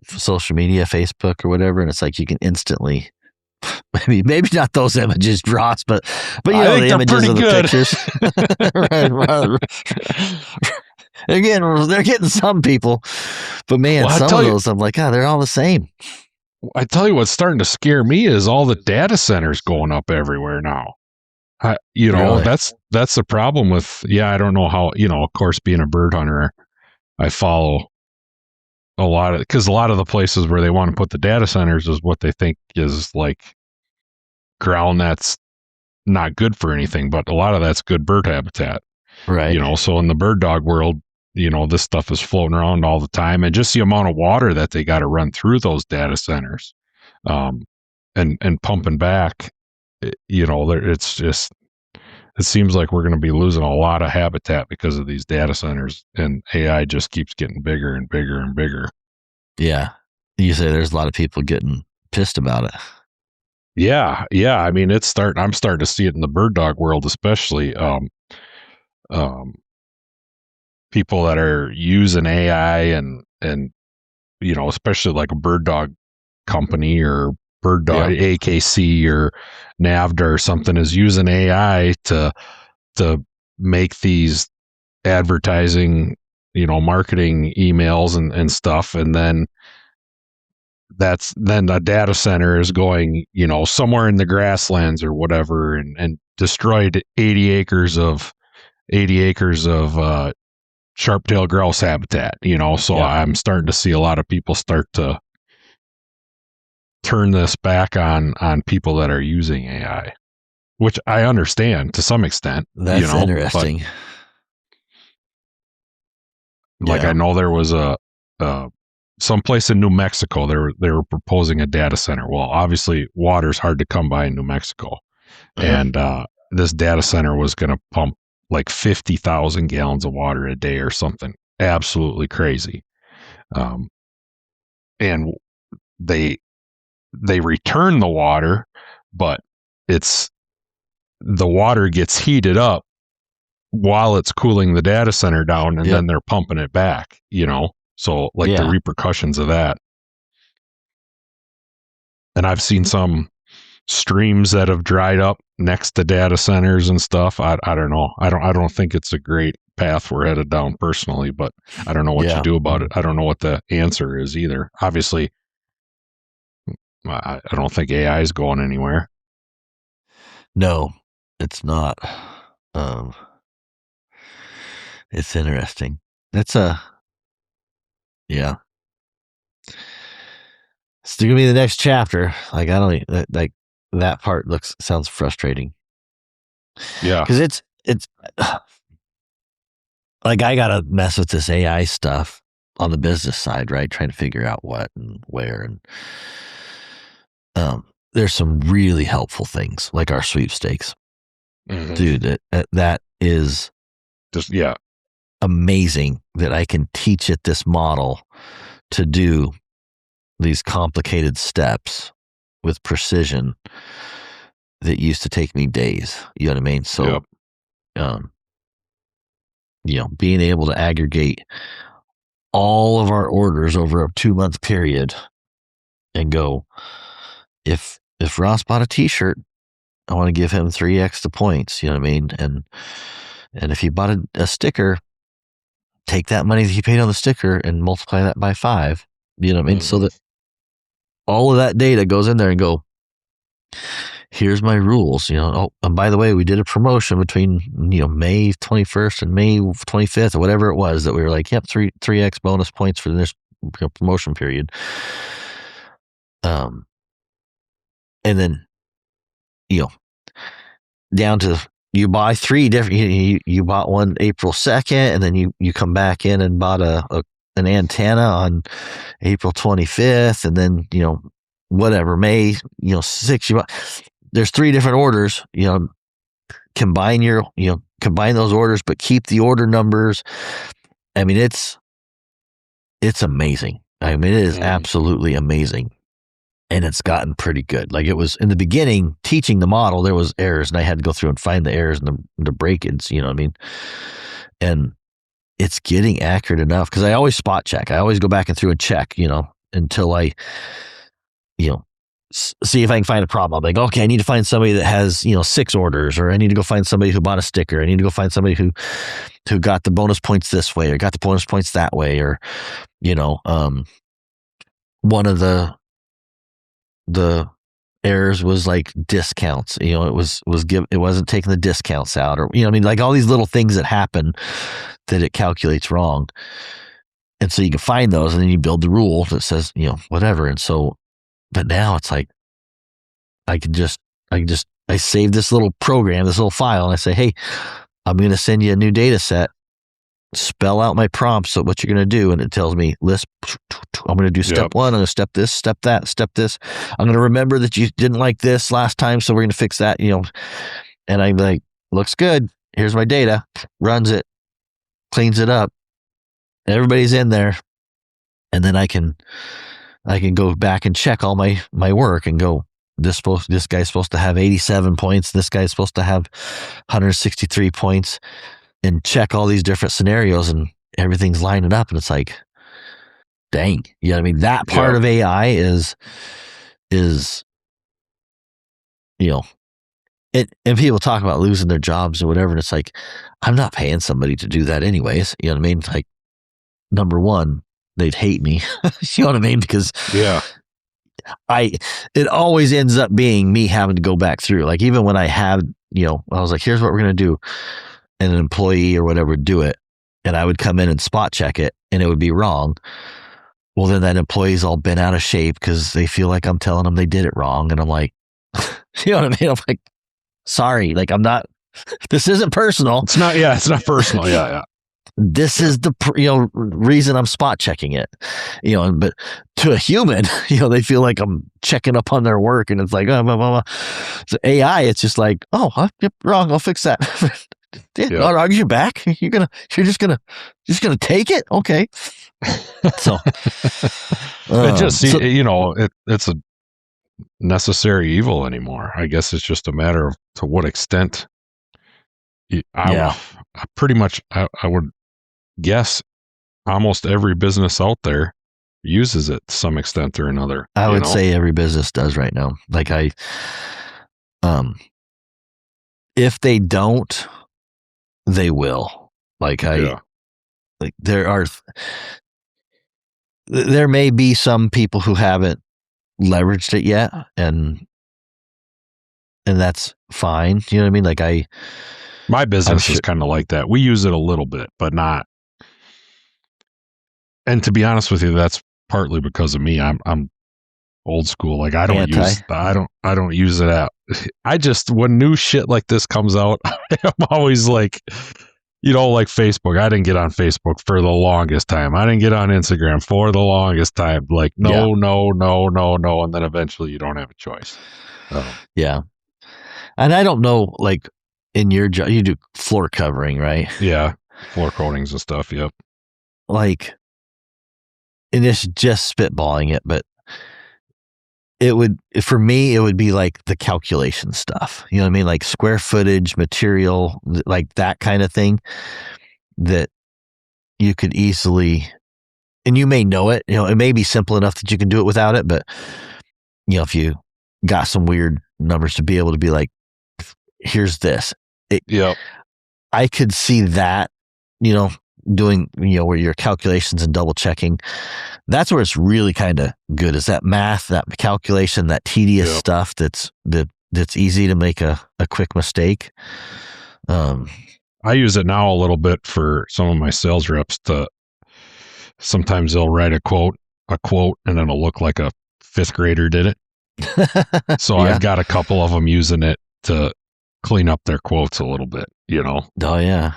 social media, Facebook or whatever, and it's like you can instantly, maybe not those images, Ross, but the images of the pictures. Right. They're getting some people, but man, some of those I'm like, they're all the same. I tell you what's starting to scare me is all the data centers going up everywhere now. Really? That's the problem with, I don't know how, of course, being a bird hunter, I follow because a lot of the places where they want to put the data centers is what they think is like ground that's not good for anything, but a lot of that's good bird habitat. Right. So in the bird dog world, this stuff is floating around all the time, and just the amount of water that they got to run through those data centers, and pumping back, it's just, it seems like we're going to be losing a lot of habitat because of these data centers, and AI just keeps getting bigger and bigger and bigger. Yeah. You say there's a lot of people getting pissed about it. Yeah. I mean, I'm starting to see it in the bird dog world, especially. People that are using AI, and especially like a bird dog company or bird dog AKC or NAVDA or something, is using AI to make these advertising, marketing emails and stuff, and then the data center is going, somewhere in the grasslands or whatever, and destroyed 80 acres of sharp-tailed grouse habitat, so I'm starting to see a lot of people start to turn this back on people that are using AI, which I understand to some extent. That's interesting. Like, I know there was a someplace in New Mexico, they were proposing a data center. Well, obviously water's hard to come by in New Mexico. And this data center was going to pump like 50,000 gallons of water a day or something absolutely crazy. And they return the water, but the water gets heated up while it's cooling the data center down, and then they're pumping it back, so like the repercussions of that. And I've seen some streams that have dried up next to data centers and stuff. I don't know. I don't think it's a great path we're headed down personally, but I don't know what you do about it. I don't know what the answer is either. Obviously, I don't think AI is going anywhere. No, it's not. It's interesting. That's yeah. It's gonna be the next chapter. Like, I don't like that part sounds frustrating. Yeah, because it's like, I gotta mess with this AI stuff on the business side, right? Trying to figure out what and where, and there's some really helpful things like our sweepstakes, dude. That is just amazing that I can teach it this model to do these complicated steps with precision that used to take me days. You know what I mean? So, being able to aggregate all of our orders over a 2-month period and go, if Ross bought a t-shirt, I want to give him 3x the points. You know what I mean? And if he bought a sticker, take that money that he paid on the sticker and multiply that by 5. You know what I mean? So that all of that data goes in there and go, here's my rules. Oh, and by the way, we did a promotion between May 21st and May 25th or whatever it was, that we were like, yep, 3x bonus points for this promotion period. And then down to, you buy 3 different. You bought one April 2nd, and then you come back in and bought an antenna on April 25th, and then whatever May 6th. There's 3 different orders. Combine those orders, but keep the order numbers. I mean, it's amazing. I mean, it is absolutely amazing. And it's gotten pretty good. Like, it was in the beginning, teaching the model, there was errors, and I had to go through and find the errors and the break-ins, you know what I mean? And it's getting accurate enough, because I always spot check. I always go back and through and check, until I, see if I can find a problem. I'm like, okay, I need to find somebody that has, 6 orders, or I need to go find somebody who bought a sticker. I need to go find somebody who got the bonus points this way, or got the bonus points that way, or, one of the errors was like discounts. It wasn't taking the discounts out, or I mean, like all these little things that happen that it calculates wrong. And so you can find those, and then you build the rule that says, whatever. And so, but now it's like, I save this little program, this little file, and I say, hey, I'm going to send you a new data set. spell out my prompts. So what you're going to do, and it tells me list. I'm going to do step one. I'm going to step this, step that, step this. I'm going to remember that you didn't like this last time, so we're going to fix that. And I'm like, looks good. Here's my data. Runs it, cleans it up. Everybody's in there, and then I can go back and check all my work and go, this guy's supposed to have 87 points. This guy's supposed to have 163 points, and check all these different scenarios, and everything's lining up. And it's like, dang, I mean, that part of AI is, and people talk about losing their jobs or whatever. And it's like, I'm not paying somebody to do that anyways. You know what I mean? Like, number one, they'd hate me. You know what I mean? Because it always ends up being me having to go back through. Like, even when I had, I was like, here's what we're going to do. And an employee or whatever would do it. And I would come in and spot check it, and it would be wrong. Well, then that employee's all bent out of shape because they feel like I'm telling them they did it wrong. And I'm like, you know what I mean? I'm like, sorry, like, I'm not, this isn't personal. It's not personal. Yeah. This is the reason I'm spot checking it, but to a human, they feel like I'm checking up on their work, and it's like, blah, blah, blah. So AI, it's just like, yep, wrong, I'll fix that. Are you back? You're just gonna take it? Okay. So it just it's a necessary evil anymore. I guess it's just a matter of to what extent. I would guess almost every business out there uses it to some extent or another. I would say every business does right now. Like, if they don't, they will. Like, there may be some people who haven't leveraged it yet, and that's fine. You know what I mean? Like, my business is kind of like that. We use it a little bit, but not. And to be honest with you, that's partly because of me. I'm old school. Like, I don't use it out. I just, when new shit like this comes out, I'm always like, like Facebook. I didn't get on Facebook for the longest time. I didn't get on Instagram for the longest time. Like, no. And then eventually you don't have a choice. Yeah. And I don't know, like, in your job, you do floor covering, right? Yeah. Floor coatings and stuff. Yep. Like, and it's just spitballing it, but for me, it would be like the calculation stuff. You know what I mean? Like square footage, material, like that kind of thing that you could easily, and you may know it, it may be simple enough that you can do it without it, but if you got some weird numbers to be able to be like, here's this. I could see that, doing, where your calculations and double checking. That's where it's really kind of good, is that math, that calculation, that tedious stuff that's easy to make a quick mistake. I use it now a little bit for some of my sales reps sometimes they'll write a quote, and it'll look like a fifth grader did it. So I've got a couple of them using it to clean up their quotes a little bit, Oh yeah.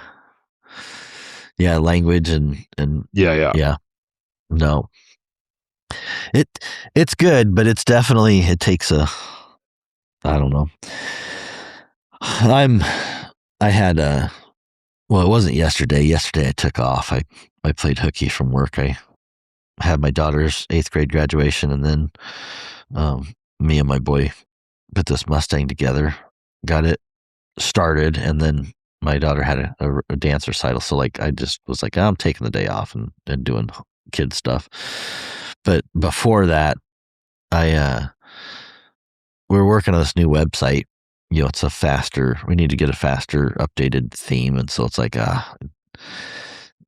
Yeah, language and yeah. No, it's good, but it's definitely, it takes I don't know. I had it wasn't yesterday. Yesterday I took off. I played hooky from work. I had my daughter's 8th grade graduation, and then me and my boy put this Mustang together, got it started, and then my daughter had a dance recital. So like, I just was like, I'm taking the day off and doing kid stuff. But before that, we're working on this new website. It's we need to get a faster updated theme. And so it's like,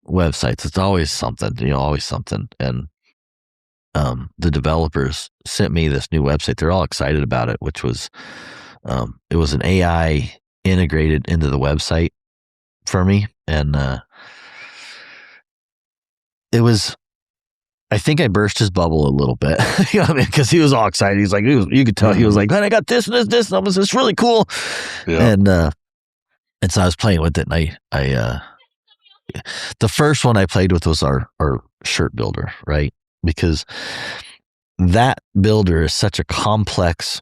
websites, it's always something, always something. And the developers sent me this new website. They're all excited about it, which was, it was an AI integrated into the website for me. And it was, I think I burst his bubble a little bit. You know what I mean? Because he was all excited. He's like, you could tell he was like, man, I got this and this. And it's really cool. Yeah. And so I was playing with it, and I the first one I played with was our shirt builder, right? Because that builder is such a complex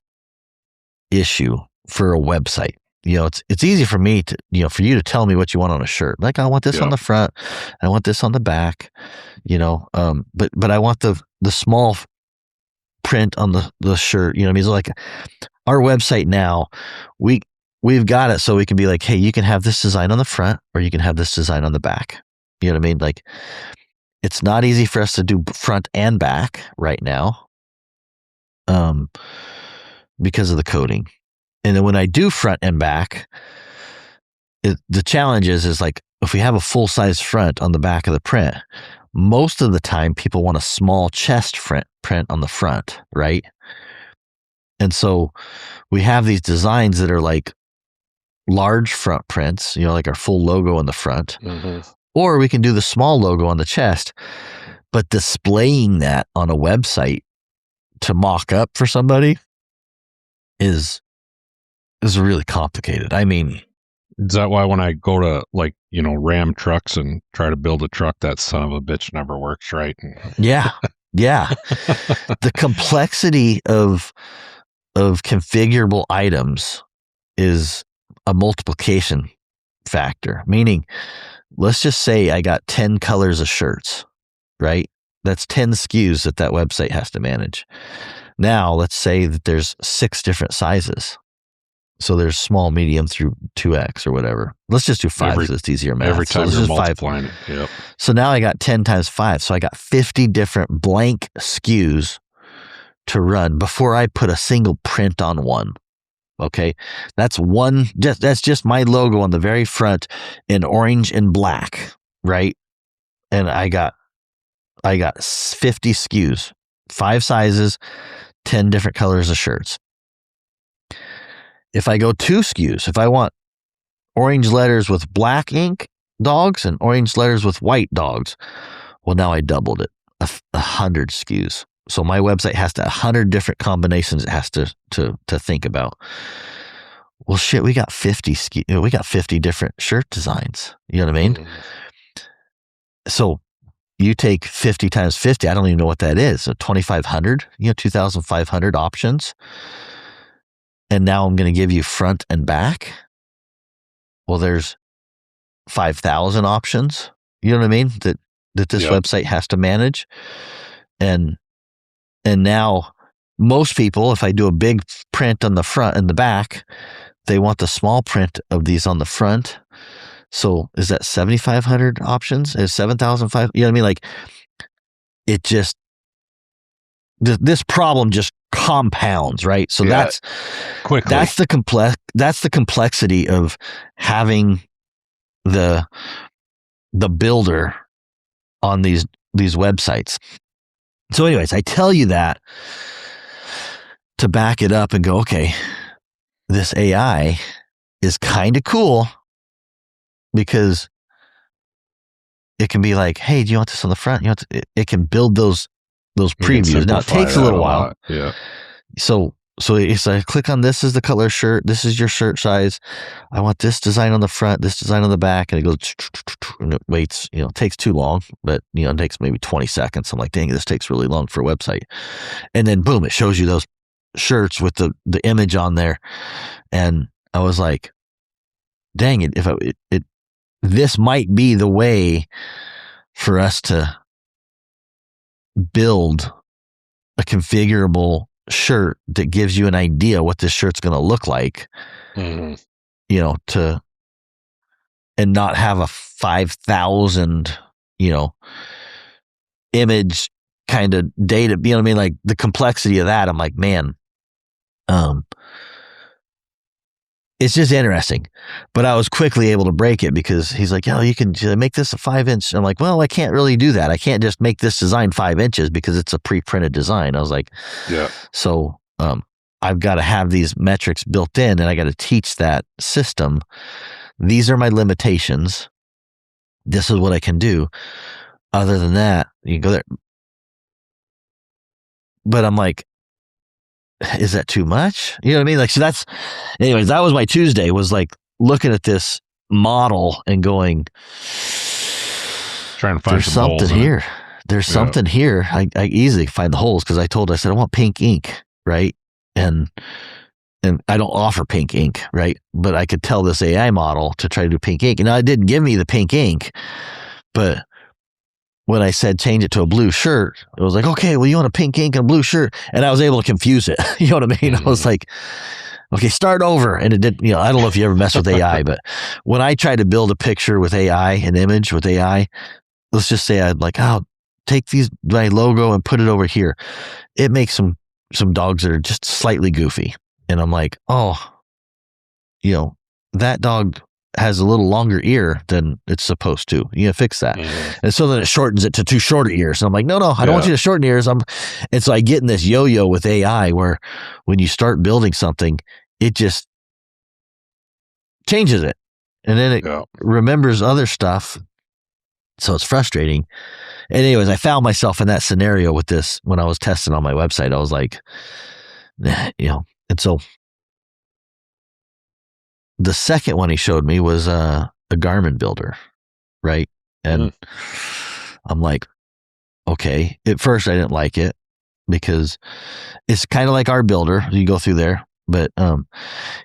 issue for a website. It's easy for me to, for you to tell me what you want on a shirt. Like, I want this on the front, I want this on the back, but I want the small print on the shirt. So like our website now, we've got it so we can be like, hey, you can have this design on the front or you can have this design on the back. You know what I mean? Like, it's not easy for us to do front and back right now, because of the coding. And then when I do front and back, the challenge is like, if we have a full size front on the back of the print, most of the time people want a small chest print on the front, right? And so we have these designs that are like large front prints, like our full logo on the front, or we can do the small logo on the chest, but displaying that on a website to mock up for somebody is really complicated. I mean, is that why when I go to Ram trucks and try to build a truck, that son of a bitch never works right? Yeah. The complexity of configurable items is a multiplication factor, meaning, let's just say I got 10 colors of shirts, right? That's 10 SKUs that website has to manage. Now, let's say that there's 6 different sizes. So there's small, medium through 2X or whatever. Let's just do 5 because it's easier math. Every time you're multiplying it. Yep. So now I got 10 times 5. So I got 50 different blank SKUs to run before I put a single print on one. Okay. That's just my logo on the very front in orange and black, right? And I got 50 SKUs, 5 sizes, 10 different colors of shirts. If I go 2 SKUs, if I want orange letters with black ink dogs and orange letters with white dogs, well, now I doubled it, 100 SKUs. So my website has 100 different combinations it has to think about. Well, shit, we got 50 SKUs, we got 50 different shirt designs. You know what I mean? So you take 50 times 50, I don't even know what that is. So 2,500, 2,500 options. And now I'm going to give you front and back. Well, there's 5,000 options. You know what I mean? That this website has to manage. And now most people, if I do a big print on the front and the back, they want the small print of these on the front. So is that 7,500 options? Is 7,500? You know what I mean? Like, it just, this problem just compounds, right? So that's quickly. That's the complexity of having the builder on these websites. So anyways, I tell you that to back it up and go, okay, this AI is kind of cool because it can be like, hey, do you want this on the front? It can build those previews. Now it takes a little while. Yeah. So it's like, click on this is the color shirt. This is your shirt size. I want this design on the front, this design on the back. And it goes, and it waits, it takes too long, but it takes maybe 20 seconds. I'm like, dang, this takes really long for a website. And then boom, it shows you those shirts with the image on there. And I was like, dang it, this might be the way for us to build a configurable shirt that gives you an idea what this shirt's going to look like, and not have a 5,000, image kind of data. You know what I mean? Like, the complexity of that, I'm like, man, it's just interesting. But I was quickly able to break it because he's like, you can make this a 5-inch. I'm like, well, I can't really do that. I can't just make this design 5 inches because it's a pre-printed design. I was like, yeah. So I've got to have these metrics built in, and I got to teach that system. These are my limitations. This is what I can do. Other than that, you can go there. But I'm like, is that too much? You know what I mean? Like, so anyways, that was my Tuesday, was like looking at this model and going, Trying to find there's some something holes in it. here. There's something here. I easily find the holes because I said, I want pink ink, right? And I don't offer pink ink, right? But I could tell this AI model to try to do pink ink. And it didn't give me the pink ink, but when I said change it to a blue shirt, it was like, okay, well, you want a pink ink and a blue shirt. And I was able to confuse it. You know what I mean? I was like, okay, start over. And it did, I don't know if you ever mess with AI, but when I try to build a picture with AI, an image with AI, let's just say I'd like, take my logo and put it over here. It makes some dogs that are just slightly goofy. And I'm like, that dog has a little longer ear than it's supposed to. Fix that. And so then it shortens it to 2 shorter ears. And I'm like, no, I don't want you to shorten ears. And so I get in this yo-yo with AI where when you start building something, it just changes it. And then it remembers other stuff. So it's frustrating. And anyways, I found myself in that scenario with this when I was testing on my website. I was like, and so the second one he showed me was a Garmin builder, right? And I'm like, okay. At first, I didn't like it because it's kind of like our builder. You go through there, but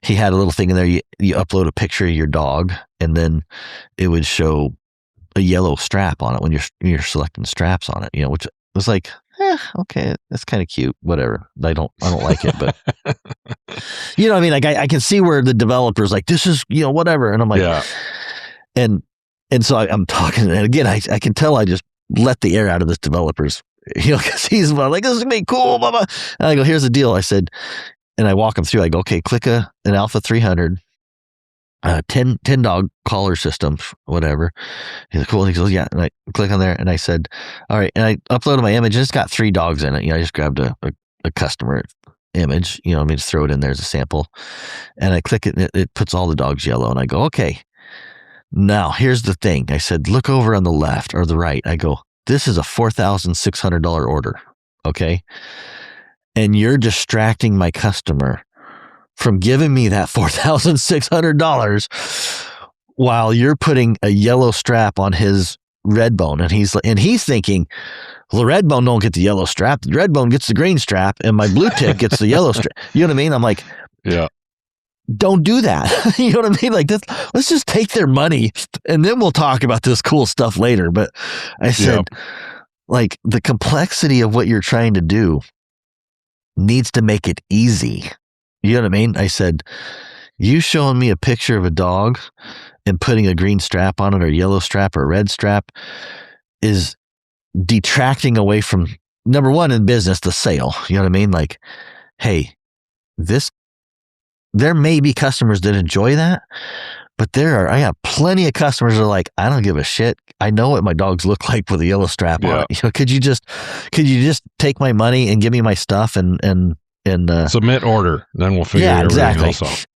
he had a little thing in there. You upload a picture of your dog, and then it would show a yellow strap on it when you're selecting straps on it. Which was like, okay, that's kind of cute. Whatever. I don't like it, but you know what I mean? Like I can see where the developer's like, this is, whatever. And I'm like, and so I'm talking, and again, I can tell I just let the air out of this developer's, because he's like, this is gonna be cool, blah, blah. And I go, here's the deal. I said, and I walk him through. I go, okay, click an Alpha 300, 10 dog collar system, whatever. He's like, cool. He goes, yeah. And I click on there, and I said, all right. And I uploaded my image. It's got 3 dogs in it. I just grabbed a customer image, just throw it in there as a sample. And I click it, and it puts all the dogs yellow. And I go, okay, now here's the thing. I said, look over on the left or the right. I go, this is a $4,600 order. Okay. And you're distracting my customer from giving me that $4,600 while you're putting a yellow strap on his red bone. And he's thinking, well, the red bone don't get the yellow strap. The red bone gets the green strap, and my blue tick gets the yellow strap. You know what I mean? I'm like, don't do that. You know what I mean? Like, let's just take their money, and then we'll talk about this cool stuff later. But I said, like, the complexity of what you're trying to do needs to make it easy. You know what I mean? I said, you showing me a picture of a dog and putting a green strap on it or a yellow strap or a red strap is detracting away from, number one, in business, the sale. You know what I mean? Like, hey, there may be customers that enjoy that, but I got plenty of customers that are like, I don't give a shit. I know what my dogs look like with a yellow strap on it. Could you just take my money and give me my stuff and submit order, then we'll figure everything else out.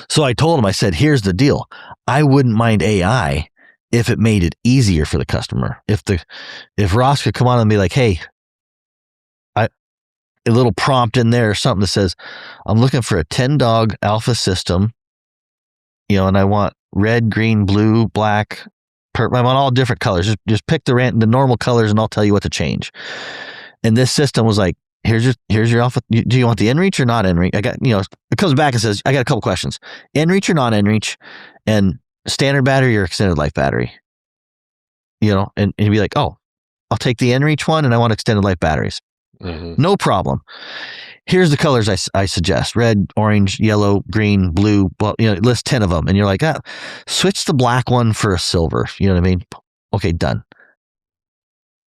So I told him, I said, here's the deal. I wouldn't mind AI if it made it easier for the customer. If Ross could come on and be like, hey, a little prompt in there or something that says, I'm looking for a 10 dog alpha system, and I want red, green, blue, black, purple. I want all different colors. Just pick the normal colors and I'll tell you what to change. And this system was like, here's your alpha. Do you want the inReach or not inReach? I got, it comes back and says, I got a couple questions. inReach or not inReach, and standard battery or extended life battery. And he'd be like, oh, I'll take the inReach one and I want extended life batteries. No problem. Here's the colors I suggest: red, orange, yellow, green, blue. Well, list 10 of them. And you're like, switch the black one for a silver. You know what I mean? Okay, done.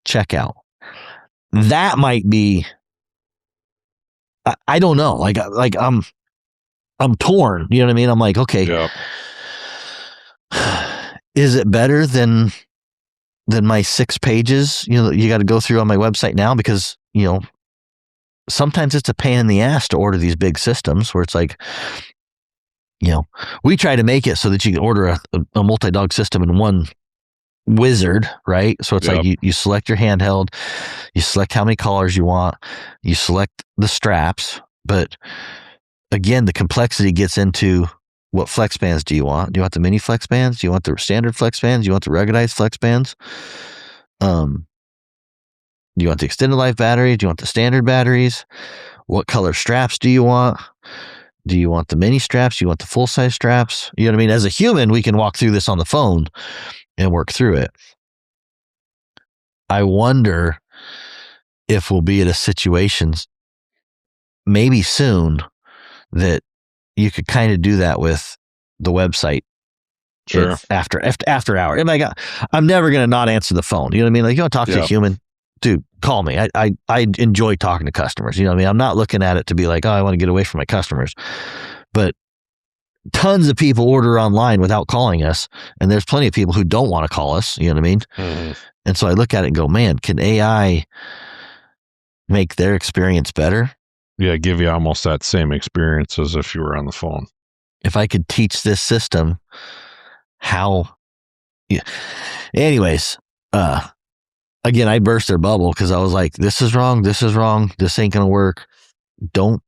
Check out. That might be, I don't know. Like I'm torn. You know what I mean? I'm like, okay, is it better than my 6 pages? You got to go through on my website now, because sometimes it's a pain in the ass to order these big systems where it's like, we try to make it so that you can order a multi-dog system in one wizard, right? So it's like you select your handheld, you select how many collars you want, you select the straps, but again, the complexity gets into what flex bands do you want? Do you want the mini flex bands? Do you want the standard flex bands? Do you want the ruggedized flex bands? Do you want the extended life battery? Do you want the standard batteries? What color straps do you want? Do you want the mini straps? Do you want the full size straps? You know what I mean? As a human, we can walk through this on the phone and work through it. I wonder if we'll be at a situation maybe soon that you could kind of do that with the website. Sure. After hour. And like, I'm never going to not answer the phone. You know what I mean? Like, you want to talk to a human? Dude, call me. I enjoy talking to customers. You know what I mean? I'm not looking at it to be like, oh, I want to get away from my customers. But tons of people order online without calling us. And there's plenty of people who don't want to call us. You know what I mean? Mm-hmm. And so I look at it and go, man, can AI make their experience better? Yeah, give you almost that same experience as if you were on the phone. If I could teach this system how... Yeah. Anyways, again, I burst their bubble because I was like, this is wrong. This ain't going to work. Don't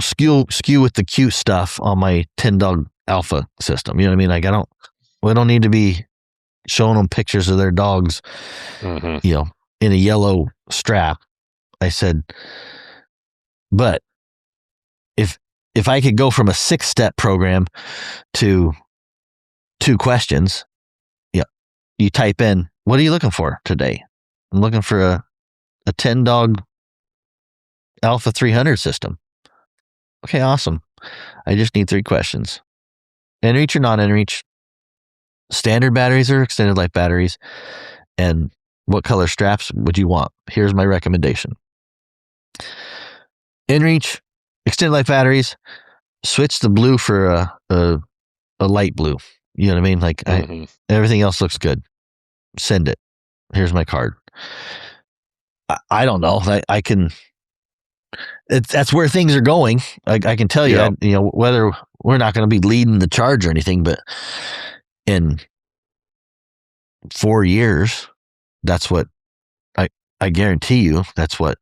skew with the cute stuff on my 10-dog alpha system. You know what I mean? Like, we don't need to be showing them pictures of their dogs, you know, in a yellow strap. I said, but if I could go from a 6-step program to 2 questions, yeah, you type in, what are you looking for today? I'm looking for a 10-dog Alpha 300 system. Okay, awesome. I just need 3 questions. In-reach or non-in-reach? Standard batteries or extended life batteries? And what color straps would you want? Here's my recommendation. In-reach, extended life batteries, switch the blue for a light blue. You know what I mean? Like, everything else looks good. Send it. Here's my card. I don't know. I can... That's where things are going. I can tell you, you know, whether we're not going to be leading the charge or anything, but in 4 years, that's what I guarantee you. That's what.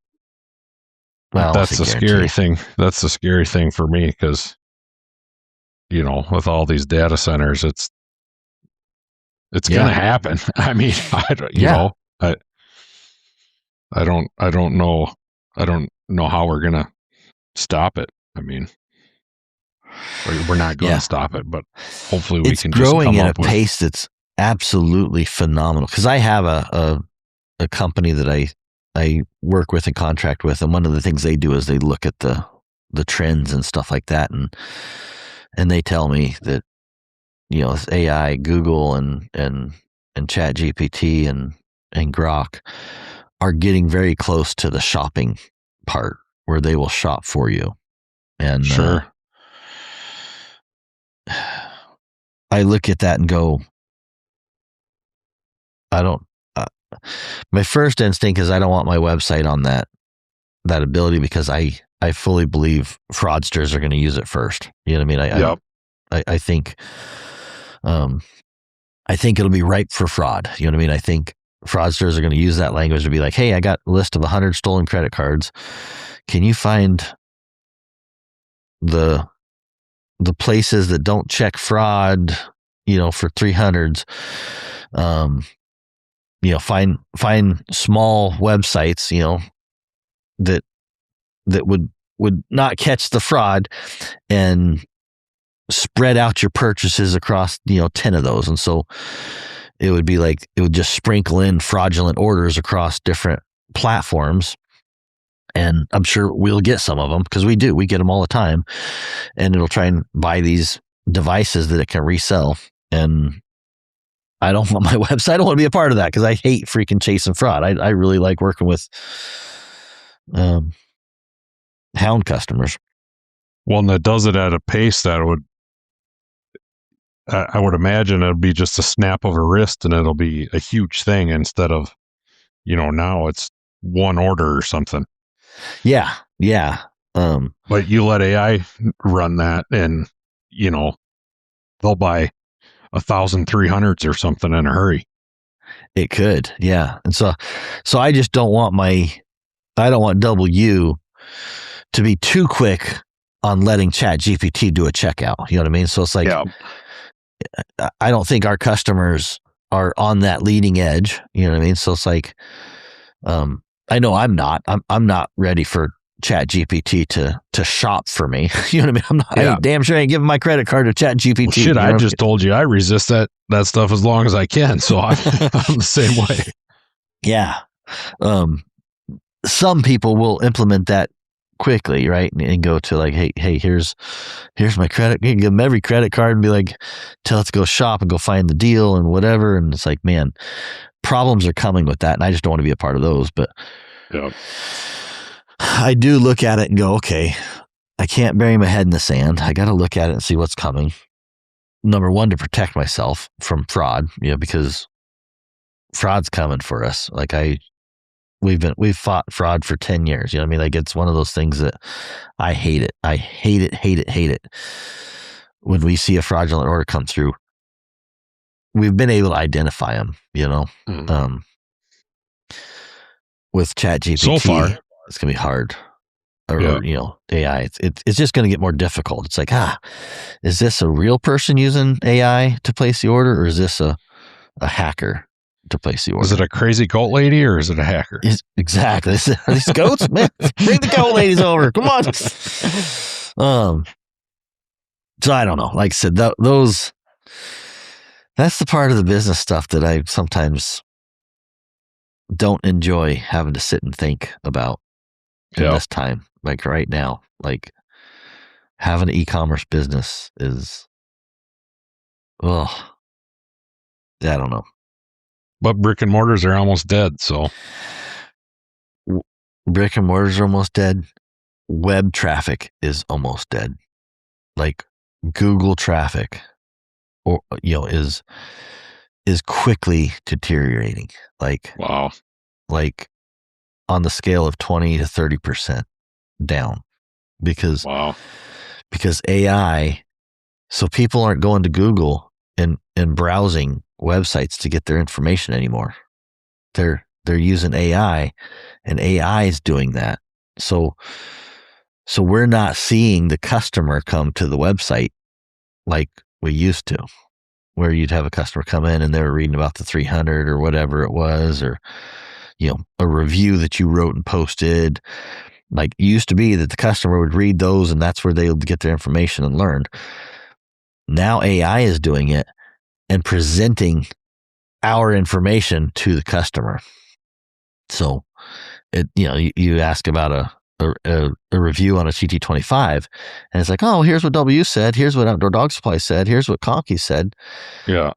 Well, that's the scary thing. That's the scary thing for me because, you know, with all these data centers, it's going to happen. I mean, you know, I don't know. I don't know how we're going to stop it. I mean, we're not going to stop it, but hopefully we can just come up with... It's growing at a pace that's absolutely phenomenal. Because I have a company that I work with and contract with, and one of the things they do is they look at the trends and stuff like that, and they tell me that, you know, AI, Google and Chat GPT and Grok are getting very close to the shopping part where they will shop for you. And sure. I look at that and go, my first instinct is I don't want my website on that ability because I fully believe fraudsters are going to use it first. You know what I mean? I think it'll be ripe for fraud. You know what I mean? I think fraudsters are going to use that language to be like, hey, I got a list of 100 stolen credit cards. Can you find the places that don't check fraud, you know, for 300s? You know, find small websites, you know, that would not catch the fraud and spread out your purchases across, you know, 10 of those. And so it would be like, it would just sprinkle in fraudulent orders across different platforms. And I'm sure we'll get some of them because we get them all the time. And it'll try and buy these devices that it can resell. And I don't want my website. I don't want to be a part of that because I hate freaking chasing fraud. I really like working with hound customers. Well, and that does it at a pace that I would imagine it'll be just a snap of a wrist and it'll be a huge thing instead of, you know, now it's one order or something. Yeah. Yeah. But you let AI run that and, you know, they'll buy 1,300s or something in a hurry. It could. Yeah. And so I just don't want I don't want W to be too quick on letting ChatGPT do a checkout. You know what I mean? So it's like, I don't think our customers are on that leading edge. You know what I mean? So it's like, I know I'm not. I'm not ready for ChatGPT to shop for me. You know what I mean? I ain't damn sure I ain't giving my credit card to ChatGPT. Well, shit, I just told you I resist that stuff as long as I can. So I'm the same way. Yeah. Some people will implement that quickly, right? And go to like, hey, here's my credit. You can give them every credit card and be like, tell it to go shop and go find the deal and whatever. And it's like, man, problems are coming with that, and I just don't want to be a part of those. But I do look at it and go, okay, I can't bury my head in the sand. I got to look at it and see what's coming. Number one, to protect myself from fraud, because fraud's coming for us. Like we've fought fraud for 10 years. You know what I mean? Like it's one of those things that I hate it. I hate it. When we see a fraudulent order come through, we've been able to identify them, with ChatGPT. So far, it's going to be hard. Or AI, it's just going to get more difficult. It's like, is this a real person using AI to place the order, or is this a hacker to place the order? Is it a crazy goat lady, or is it a hacker? Exactly. Are these goats? Man, bring the goat ladies over. Come on. So I don't know. Like I said, that's the part of the business stuff that I sometimes don't enjoy having to sit and think about in this time. Like right now, like having an e-commerce business is, I don't know. But brick and mortars are almost dead. So brick and mortars are almost dead. Web traffic is almost dead. Like Google traffic, or is quickly deteriorating. Like wow. Like on the scale of 20 to 30% down because AI. So people aren't going to Google and browsing websites to get their information anymore. They're using AI, and AI is doing that. So we're not seeing the customer come to the website like we used to, where you'd have a customer come in and they were reading about the 300 or whatever it was, or a review that you wrote and posted. Like it used to be that the customer would read those and that's where they would get their information and learn. Now AI is doing it and presenting our information to the customer. So it, you ask about a review on a TT25 and it's like, oh, here's what W said. Here's what Outdoor Dog Supply said. Here's what Conky said. Yeah.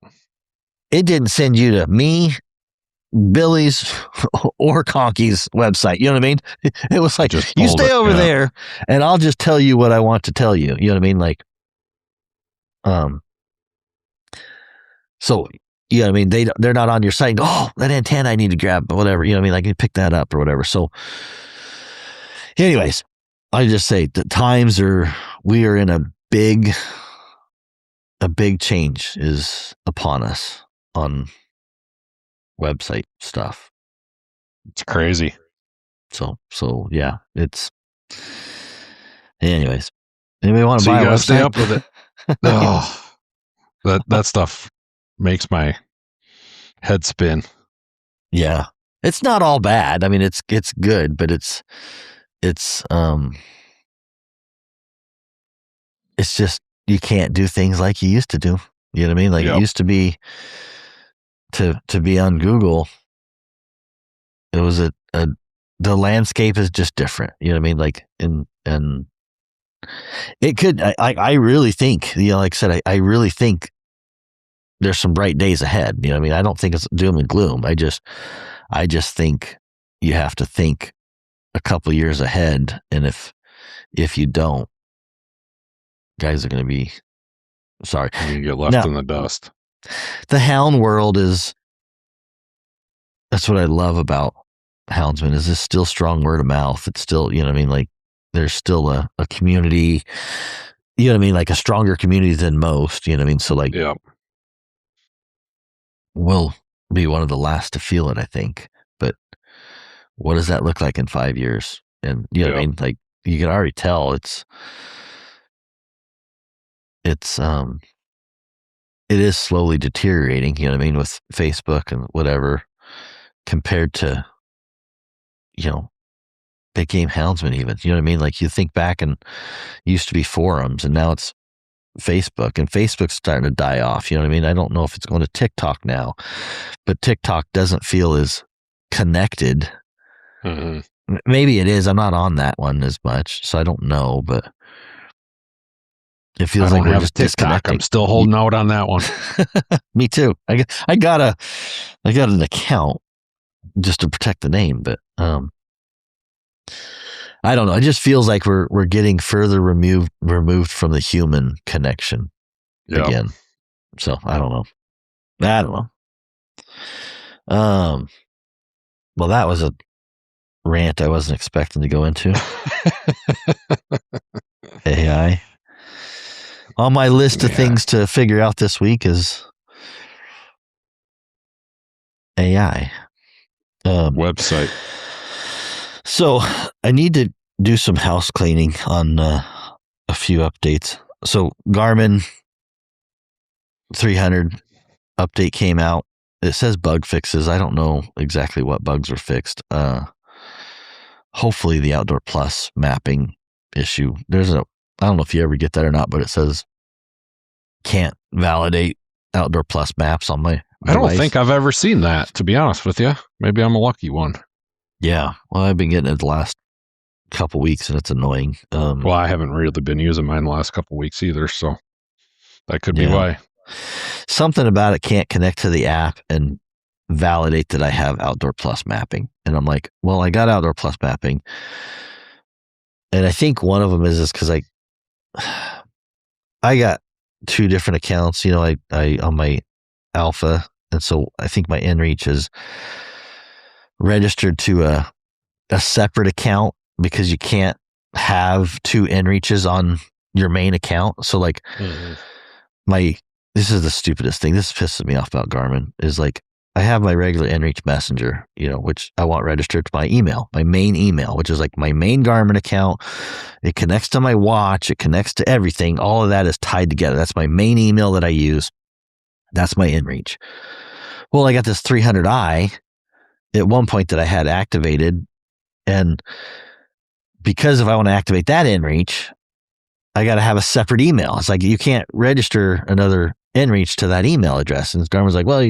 It didn't send you to me, Billy's, or Conky's website. You know what I mean? It was like, you stay over there and I'll just tell you what I want to tell you. You know what I mean? Like, so, you know what I mean? They're not on your site. Oh, that antenna I need to grab, whatever. You know what I mean? Like you pick that up or whatever. So anyways, I just say the we are in a big change is upon us on website stuff. It's crazy. So yeah, it's. Anyways, anybody want to buy a website? Stay up with it. Oh, that stuff makes my head spin. Yeah, it's not all bad. I mean, it's good, but it's just you can't do things like you used to do. You know what I mean? Like it used to be to be on Google. It was the landscape is just different. You know what I mean? Like and it could. I really think. Like I said, I really think there's some bright days ahead. You know what I mean? I don't think it's doom and gloom. I just think you have to think a couple of years ahead, and if you don't, guys are going to be sorry. You get left in the dust. The hound world that's what I love about houndsmen is it's still strong word of mouth. It's still, you know what I mean? Like there's still a community, you know what I mean? Like a stronger community than most, you know what I mean? So like, we'll be one of the last to feel it, I think. But what does that look like in 5 years? And you know what I mean? Like you can already tell it is slowly deteriorating, you know what I mean, with Facebook and whatever, compared to, big game houndsman even, you know what I mean? Like, you think back and used to be forums and now it's Facebook, and Facebook's starting to die off, you know what I mean? I don't know if it's going to TikTok now, but TikTok doesn't feel as connected. Mm-hmm. Maybe it is. I'm not on that one as much, so I don't know, but it feels like we're just disconnecting. I'm still holding out on that one. Me too. I got an account just to protect the name, but I don't know. It just feels like we're getting further removed from the human connection again. So I don't know. Well, that was a rant I wasn't expecting to go into. AI. On my list of things to figure out this week is AI. Website. So I need to do some house cleaning on a few updates. So Garmin 300 update came out. It says bug fixes. I don't know exactly what bugs were fixed. Hopefully the Outdoor Plus mapping issue. I don't know if you ever get that or not, but it says can't validate Outdoor Plus maps on my device. I don't think I've ever seen that, to be honest with you. Maybe I'm a lucky one. Yeah. Well, I've been getting it the last couple weeks and it's annoying. Well, I haven't really been using mine the last couple weeks either, so that could be why. Something about it can't connect to the app and validate that I have Outdoor Plus mapping. And I'm like, well, I got Outdoor Plus mapping. And I think one of them is because I got two different accounts, I on my Alpha. And so I think my inReach is registered to a separate account because you can't have two inReaches on your main account. So like this is the stupidest thing. This pisses me off about Garmin is like, I have my regular inReach Messenger, which I want registered to my email, my main email, which is like my main Garmin account. It connects to my watch. It connects to everything. All of that is tied together. That's my main email that I use. That's my inReach. Well, I got this 300i at one point that I had activated. And because if I want to activate that inReach, I got to have a separate email. It's like, you can't register another inReach to that email address. And Garmin's like, well,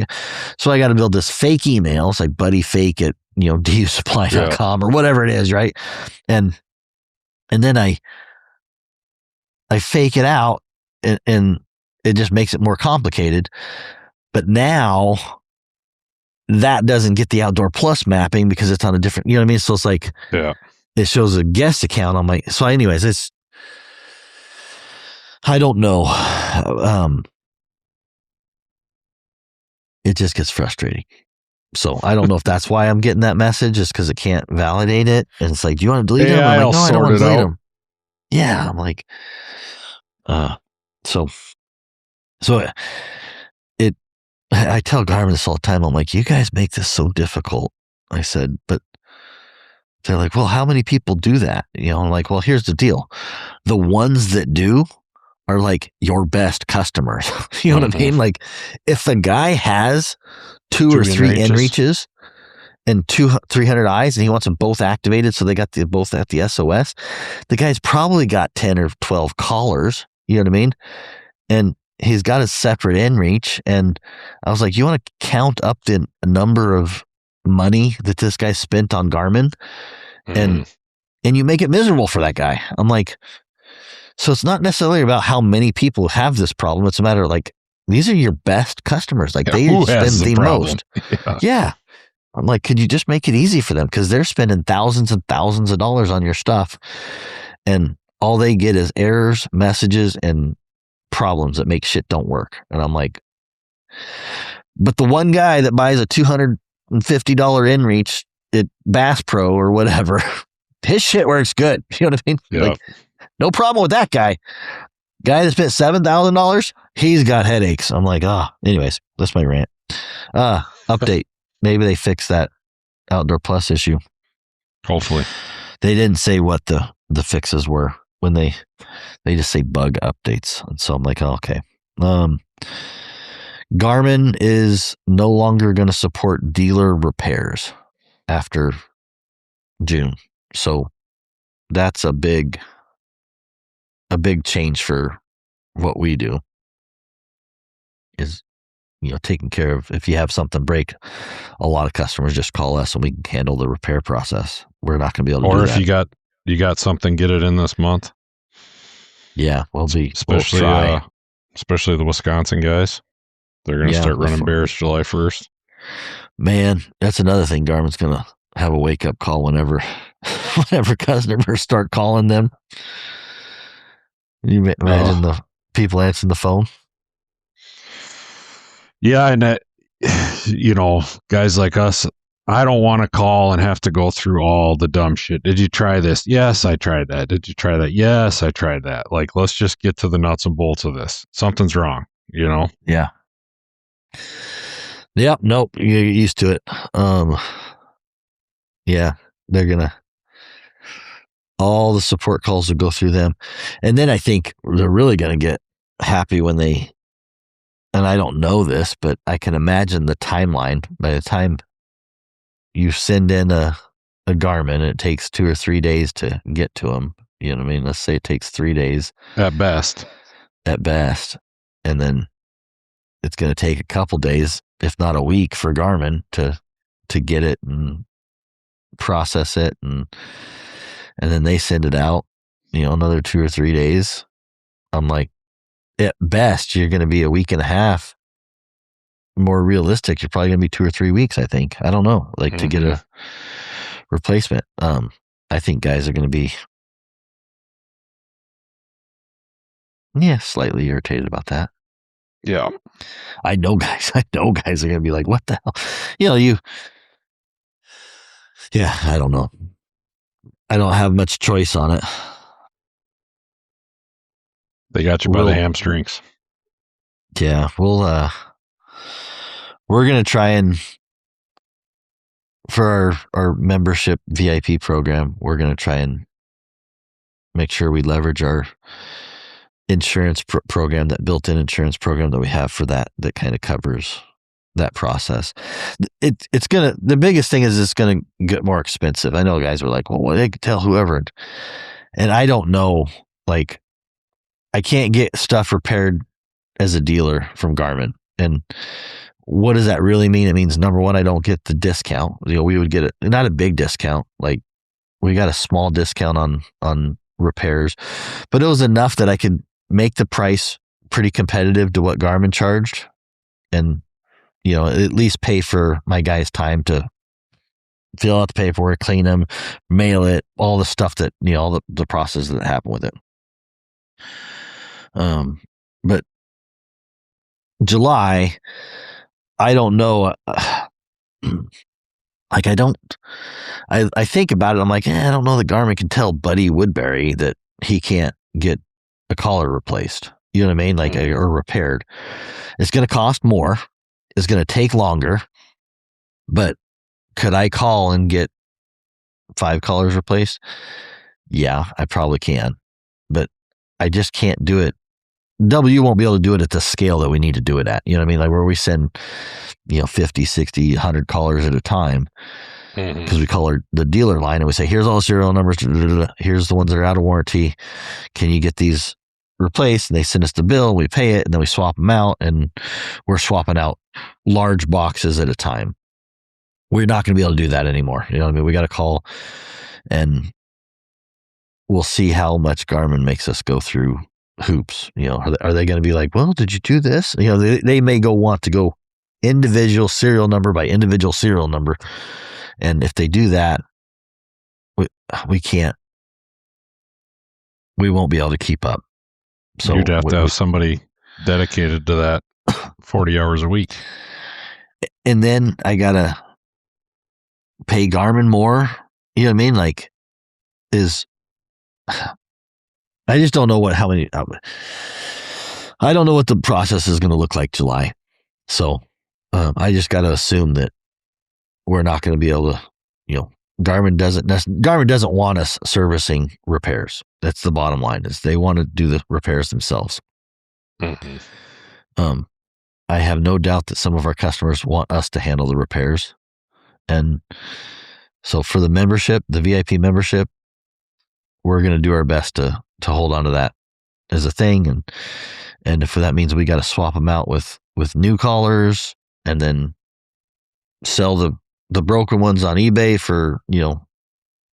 so I got to build this fake email. It's like buddyfake at, dusupply.com or whatever it is. Right. And then I fake it out and it just makes it more complicated. But now that doesn't get the Outdoor Plus mapping because it's on a different, you know what I mean? So it's like, it shows a guest account on my, so anyways, I don't know. It just gets frustrating. So I don't know if that's why I'm getting that message, just because it can't validate it. And it's like, do you want to delete them? I'm like, no, I don't want to delete them. Yeah. I'm like, so I tell Garmin this all the time. I'm like, you guys make this so difficult. I said, but they're like, well, how many people do that? I'm like, well, here's the deal. The ones that do are like your best customers. You know what I mean? Like if the guy has two or three inReaches and 300 eyes and he wants them both activated so they got both at the SOS, the guy's probably got 10 or 12 callers. You know what I mean? And he's got a separate inReach. And I was like, you want to count up the number of money that this guy spent on Garmin and you make it miserable for that guy. I'm like, so it's not necessarily about how many people have this problem. It's a matter of like, these are your best customers. Like they spend the most. Yeah. I'm like, could you just make it easy for them? Because they're spending thousands and thousands of dollars on your stuff. And all they get is errors, messages, and problems that make shit don't work. And I'm like, but the one guy that buys a $250 inReach at Bass Pro or whatever, his shit works good. You know what I mean? Yeah. Like, no problem with that guy. Guy that spent $7,000, he's got headaches. I'm like, anyways, that's my rant. Update. Maybe they fixed that Outdoor Plus issue. Hopefully. They didn't say what the fixes were. when they just say bug updates. And so I'm like, oh, okay. Garmin is no longer going to support dealer repairs after June. So that's a big change for what we do, is, taking care of, if you have something break, a lot of customers just call us and we can handle the repair process. We're not going to be able to do that. Or if you got something, get it in this month. Yeah, we'll especially try. Especially the Wisconsin guys. They're going to start running bears July 1st. Man, that's another thing. Garmin's going to have a wake up call whenever customers start calling them. You imagine the people answering the phone. Yeah, and that, guys like us, I don't want to call and have to go through all the dumb shit. Did you try this? Yes, I tried that. Did you try that? Yes, I tried that. Like, let's just get to the nuts and bolts of this. Something's wrong, Yeah. Yep. Nope. You're used to it. Yeah, they're gonna. All the support calls will go through them, and then I think they're really gonna get happy when they. And I don't know this, but I can imagine the timeline. By the time you send in a Garmin, it takes 2 or 3 days to get to them. You know what I mean? Let's say it takes 3 days at best. And then it's going to take a couple days, if not a week, for Garmin to get it and process it, and then they send it out. Another 2 or 3 days. I'm like, at best, you're going to be a week and a half. More realistic, you're probably going to be 2 or 3 weeks, I think. I don't know, to get a replacement. I think guys are going to be, slightly irritated about that. Yeah. I know guys are going to be like, what the hell? I don't know. I don't have much choice on it. They got you by the hamstrings. Yeah, we're going to try and, for our membership VIP program, we're going to try and make sure we leverage our insurance program, that built-in insurance program that we have for that kind of covers that process. It's going to, the biggest thing is it's going to get more expensive. I know guys are like, well, they could tell whoever. And I don't know, I can't get stuff repaired as a dealer from Garmin. And what does that really mean? It means, number one, I don't get the discount. We would get not a big discount. We got a small discount on repairs, but it was enough that I could make the price pretty competitive to what Garmin charged, and at least pay for my guys' time to fill out the paperwork, clean them, mail it, all the stuff that all the processes that happen with it. But July, I don't know. I think about it. I'm like, I don't know that Garmin can tell Buddy Woodberry that he can't get a collar replaced. You know what I mean? Or repaired. It's going to cost more. It's going to take longer. But could I call and get 5 collars replaced? Yeah, I probably can. But I just can't do it. W won't be able to do it at the scale that we need to do it at. You know what I mean? Where we send, 50, 60, 100 callers at a time, because we call the dealer line and we say, here's all the serial numbers. Here's the ones that are out of warranty. Can you get these replaced? And they send us the bill, we pay it, and then we swap them out, and we're swapping out large boxes at a time. We're not going to be able to do that anymore. You know what I mean? We got to call, and we'll see how much Garmin makes us go through hoops. Are they going to be like, well, did you do this? They may want to go individual serial number by individual serial number. And if they do that, we won't be able to keep up. So you'd have to have somebody dedicated to that 40 hours a week. And then I got to pay Garmin more. You know what I mean? I just don't know how many. I don't know what the process is going to look like July. So I just got to assume that we're not going to be able to, Garmin doesn't want us servicing repairs. That's the bottom line, is they want to do the repairs themselves. Mm-hmm. I have no doubt that some of our customers want us to handle the repairs. And so for the membership, the VIP membership, we're going to do our best to hold on to that as a thing. And if that means we got to swap them out with new collars and then sell the broken ones on eBay for,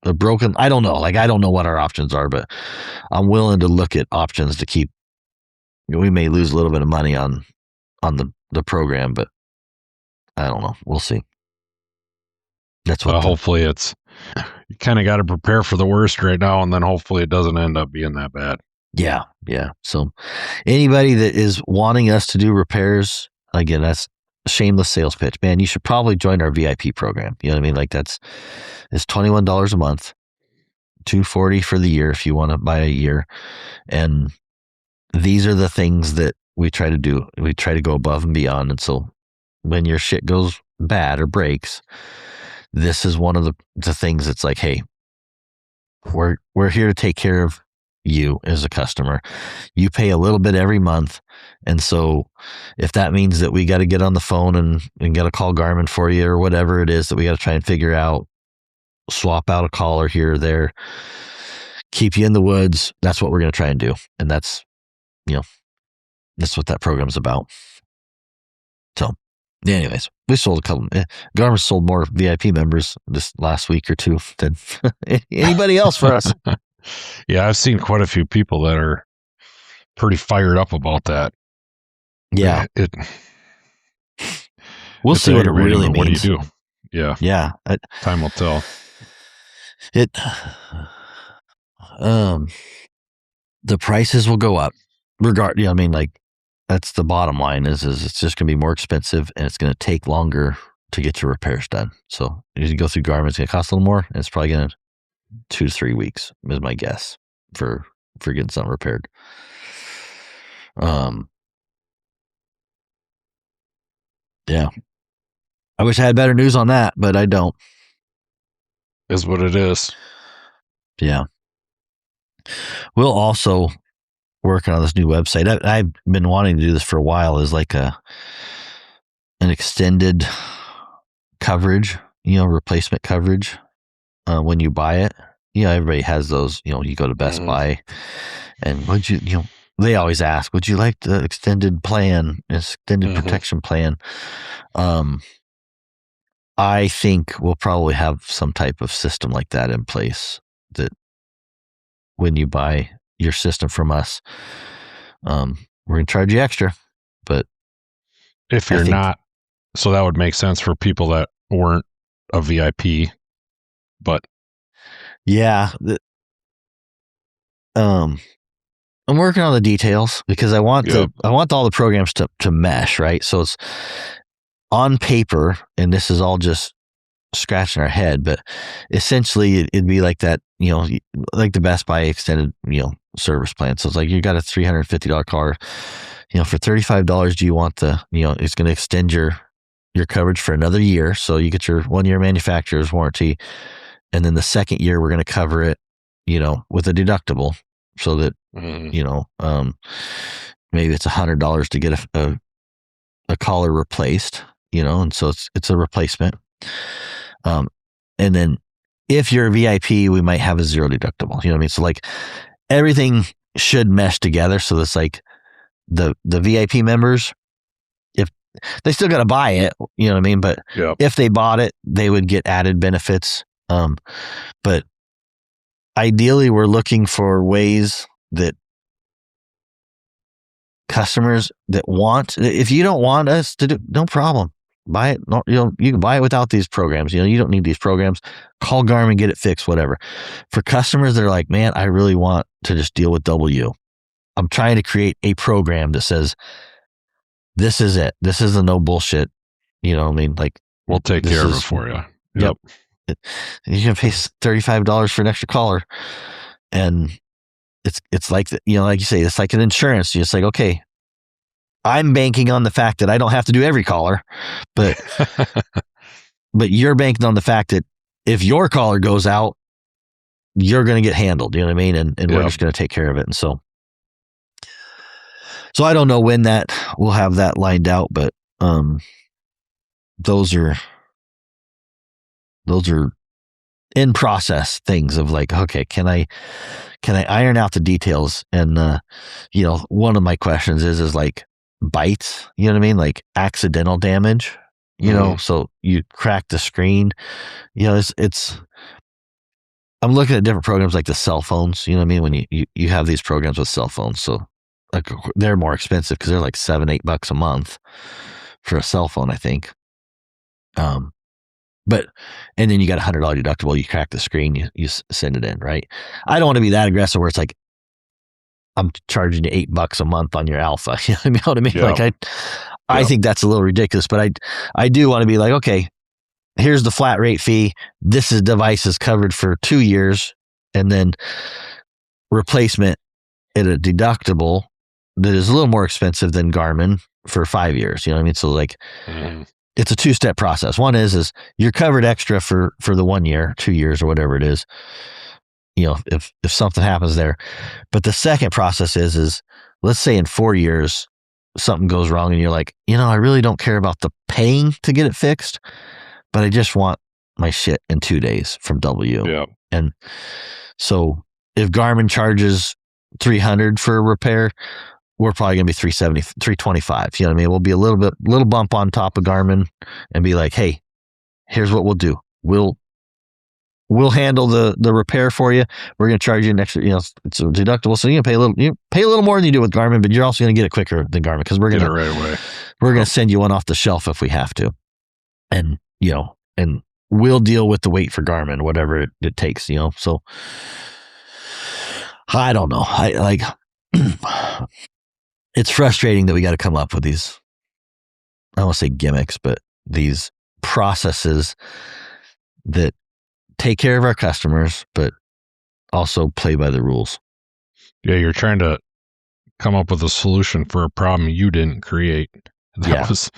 the broken, I don't know. Like, I don't know what our options are, but I'm willing to look at options to keep, we may lose a little bit of money on the program, but I don't know. We'll see. That's what hopefully you kind of got to prepare for the worst right now, and then hopefully it doesn't end up being that bad. Yeah. So anybody that is wanting us to do repairs, again, that's a shameless sales pitch, man. You should probably join our VIP program. You know what I mean? Like, it's $21 a month, $240 for the year if you want to buy a year. And these are the things that we try to do. We try to go above and beyond. And so when your shit goes bad or breaks, this is one of the things that's like, hey, we're here to take care of you as a customer. You pay a little bit every month. And so if that means that we got to get on the phone and got to call Garmin for you or whatever it is that we got to try and figure out, swap out a collar here or there, keep you in the woods, that's what we're going to try and do. And that's what that program's about. So anyways, we sold a couple. Garmin sold more VIP members this last week or two than anybody else for us. Yeah, I've seen quite a few people that are pretty fired up about that. Yeah. We'll see what it really means. What do you do? Yeah. Yeah. Time will tell. The prices will go up. That's the bottom line is it's just going to be more expensive and it's going to take longer to get your repairs done. So if you go through Garmin, it's going to cost a little more, and it's probably going to 2 to 3 weeks is my guess for getting something repaired. Yeah. I wish I had better news on that, but I don't. Is what it is. Yeah. We'll also working on this new website. I've been wanting to do this for a while, is like an extended coverage, replacement coverage when you buy it. Everybody has those, you go to Best Buy and they always ask, would you like the extended protection plan? I think we'll probably have some type of system like that in place, that when you buy your system from us, we're going to charge you extra. But if you're not, so that would make sense for people that weren't a VIP, but yeah, I'm working on the details because I want all the programs to mesh, right? So it's on paper, and this is all just scratching our head, but essentially it'd be like that, like the Best Buy extended, service plan. So it's like, you got a $350 car, for $35, do you want it's going to extend your coverage for another year. So you get your 1-year manufacturer's warranty. And then the second year, we're going to cover it, with a deductible, so that, maybe it's $100 to get a collar replaced, and so it's a replacement. And then if you're a VIP, we might have a 0 deductible. You know what I mean? So like everything should mesh together. So it's like the VIP members, if they still got to buy it, you know what I mean? But if they bought it, they would get added benefits. But ideally, we're looking for ways that customers that if you don't want us to do, no problem. Buy it. No, you can buy it without these programs. You don't need these programs. Call Garmin, get it fixed, whatever. For customers that are like, man, I really want to just deal with W. I'm trying to create a program that says, this is it. This is the no bullshit. You know what I mean? Like, we'll take care of it for you. Yep. You can pay $35 for an extra collar, and it's like, like you say, it's like an insurance. You're just like, okay, I'm banking on the fact that I don't have to do every collar, but but you're banking on the fact that if your collar goes out, you're going to get handled, you know what I mean? And we're Yep. just going to take care of it. And so I don't know when that we'll have that lined out, but those are in process things of like, okay, can I iron out the details? And one of my questions is like bites, you know what I mean? Like accidental damage, you know, so you crack the screen, you know, it's I'm looking at different programs like the cell phones, you know what I mean? When you have these programs with cell phones, so like they're more expensive because they're like $7-8 a month for a cell phone, I think. But and then you got $100 deductible. You crack the screen, you send it in, right? I don't want to be that aggressive where it's like I'm charging you $8 a month on your Alpha. You know what I mean? Yeah. Like I think that's a little ridiculous, but I do want to be like, okay, here's the flat rate fee. This device is covered for 2 years, and then replacement at a deductible that is a little more expensive than Garmin for 5 years. You know what I mean? So like. It's a 2-step process. One is you're covered extra for the 1 year, 2 years, or whatever it is, you know, if something happens there. But the second process is let's say in 4 years something goes wrong and you're like, you know, I really don't care about the paying to get it fixed, but I just want my shit in 2 days from W. Yeah. And so if Garmin charges $300 for a repair, we're probably going to be $370, $325. You know what I mean? We'll be a little bump on top of Garmin and be like, hey, here's what we'll do. We'll handle the repair for you. We're going to charge you an extra, you know, it's a deductible. So you pay a little more than you do with Garmin, but you're also going to get it quicker than Garmin because we're going to right away. We're going to send you one off the shelf if we have to. And, you know, and we'll deal with the wait for Garmin, whatever it takes, you know? So I don't know. I like, it's frustrating that we got to come up with these, I don't want to say gimmicks, but these processes that take care of our customers, but also play by the rules. Yeah, you're trying to come up with a solution for a problem you didn't create. That was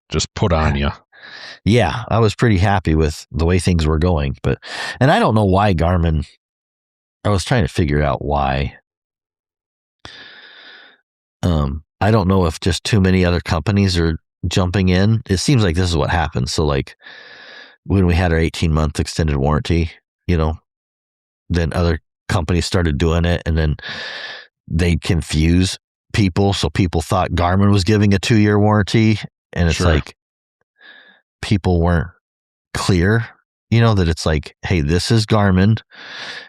just put on you. Yeah, I was pretty happy with the way things were going, and I don't know why Garmin, I was trying to figure out why. I don't know if just too many other companies are jumping in. It seems like this is what happens. So like when we had our 18-month extended warranty, you know, then other companies started doing it, and then they confuse people. So people thought Garmin was giving a 2-year warranty, and it's like people weren't clear, you know, that it's like, hey, this is Garmin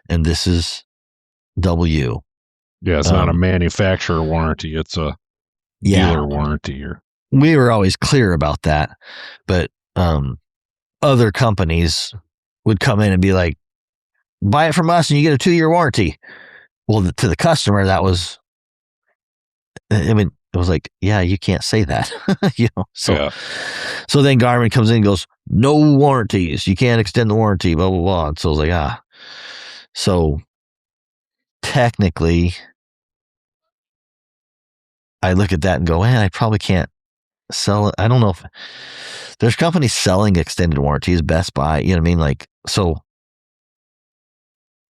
and this is W. Yeah, it's not a manufacturer warranty. It's a dealer warranty. We were always clear about that, but other companies would come in and be like, buy it from us and you get a 2-year warranty. Well, to the customer, that was, I mean, it was like, yeah, you can't say that, you know? So then Garmin comes in and goes, no warranties. You can't extend the warranty, blah, blah, blah. And so I was like, So technically, I look at that and go, I probably can't sell it. I don't know if there's companies selling extended warranties, Best Buy, you know what I mean? Like, so,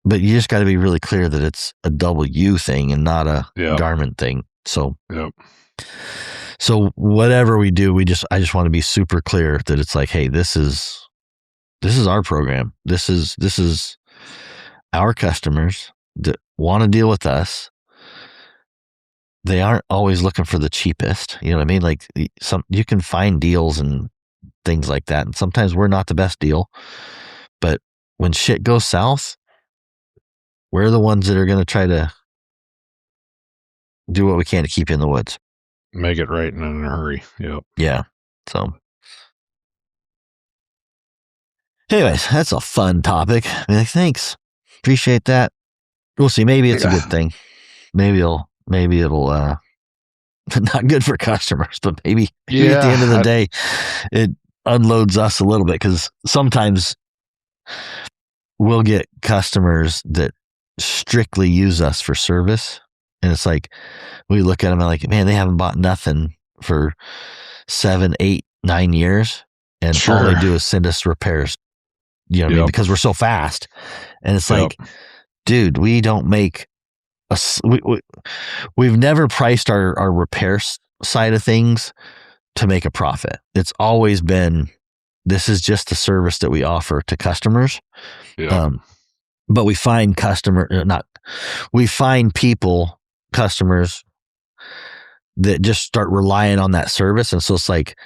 but you just got to be really clear that it's a W thing and not a Garmin thing. So, so whatever we do, I just want to be super clear that it's like, hey, this is our program. This is our customers that want to deal with us. They aren't always looking for the cheapest. You know what I mean? Like you can find deals and things like that. And sometimes we're not the best deal, but when shit goes south, we're the ones that are going to try to do what we can to keep you in the woods. Make it right and in a hurry. Yep. Yeah. So anyways, that's a fun topic. I mean, like, thanks. Appreciate that. We'll see. Maybe it's a good thing. Maybe it'll not good for customers, but maybe at the end of the day, it unloads us a little bit, because sometimes we'll get customers that strictly use us for service. And it's like, we look at them and like, man, they haven't bought nothing for 7, 8, 9 years. And all they do is send us repairs You know what I mean? Because we're so fast. And it's like, dude, we don't make we've never priced our repair side of things to make a profit. It's always been, this is just the service that we offer to customers. But we find customers that just start relying on that service. And so it's like,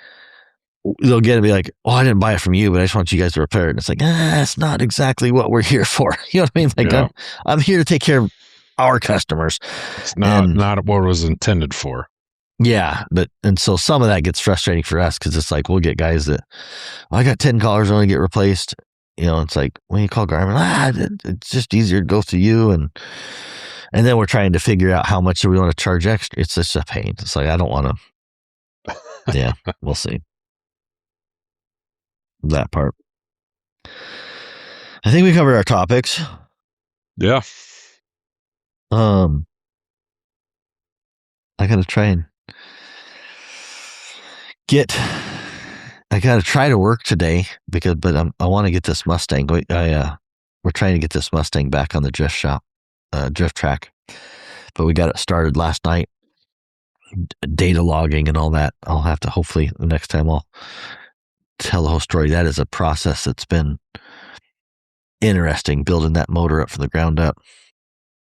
they'll get to be like, oh, I didn't buy it from you, but I just want you guys to repair it. And it's like, it's not exactly what we're here for. You know what I mean? Like, I'm here to take care of our customers. It's not what it was intended for. Yeah. And so some of that gets frustrating for us, because it's like, we'll get guys that, I got 10 callers only get replaced. You know, it's like, when you call Garmin, it's just easier to go through you. And then we're trying to figure out how much do we want to charge extra. It's just a pain. It's like, I don't want to. Yeah, we'll see. That part. I think we covered our topics. Yeah. I gotta try and I gotta try to work today, but I want to get this Mustang. We're trying to get this Mustang back on the drift track, but we got it started last night. Data logging and all that. I'll have to, hopefully the next time I'll tell the whole story. That is a process that's been interesting, building that motor up from the ground up.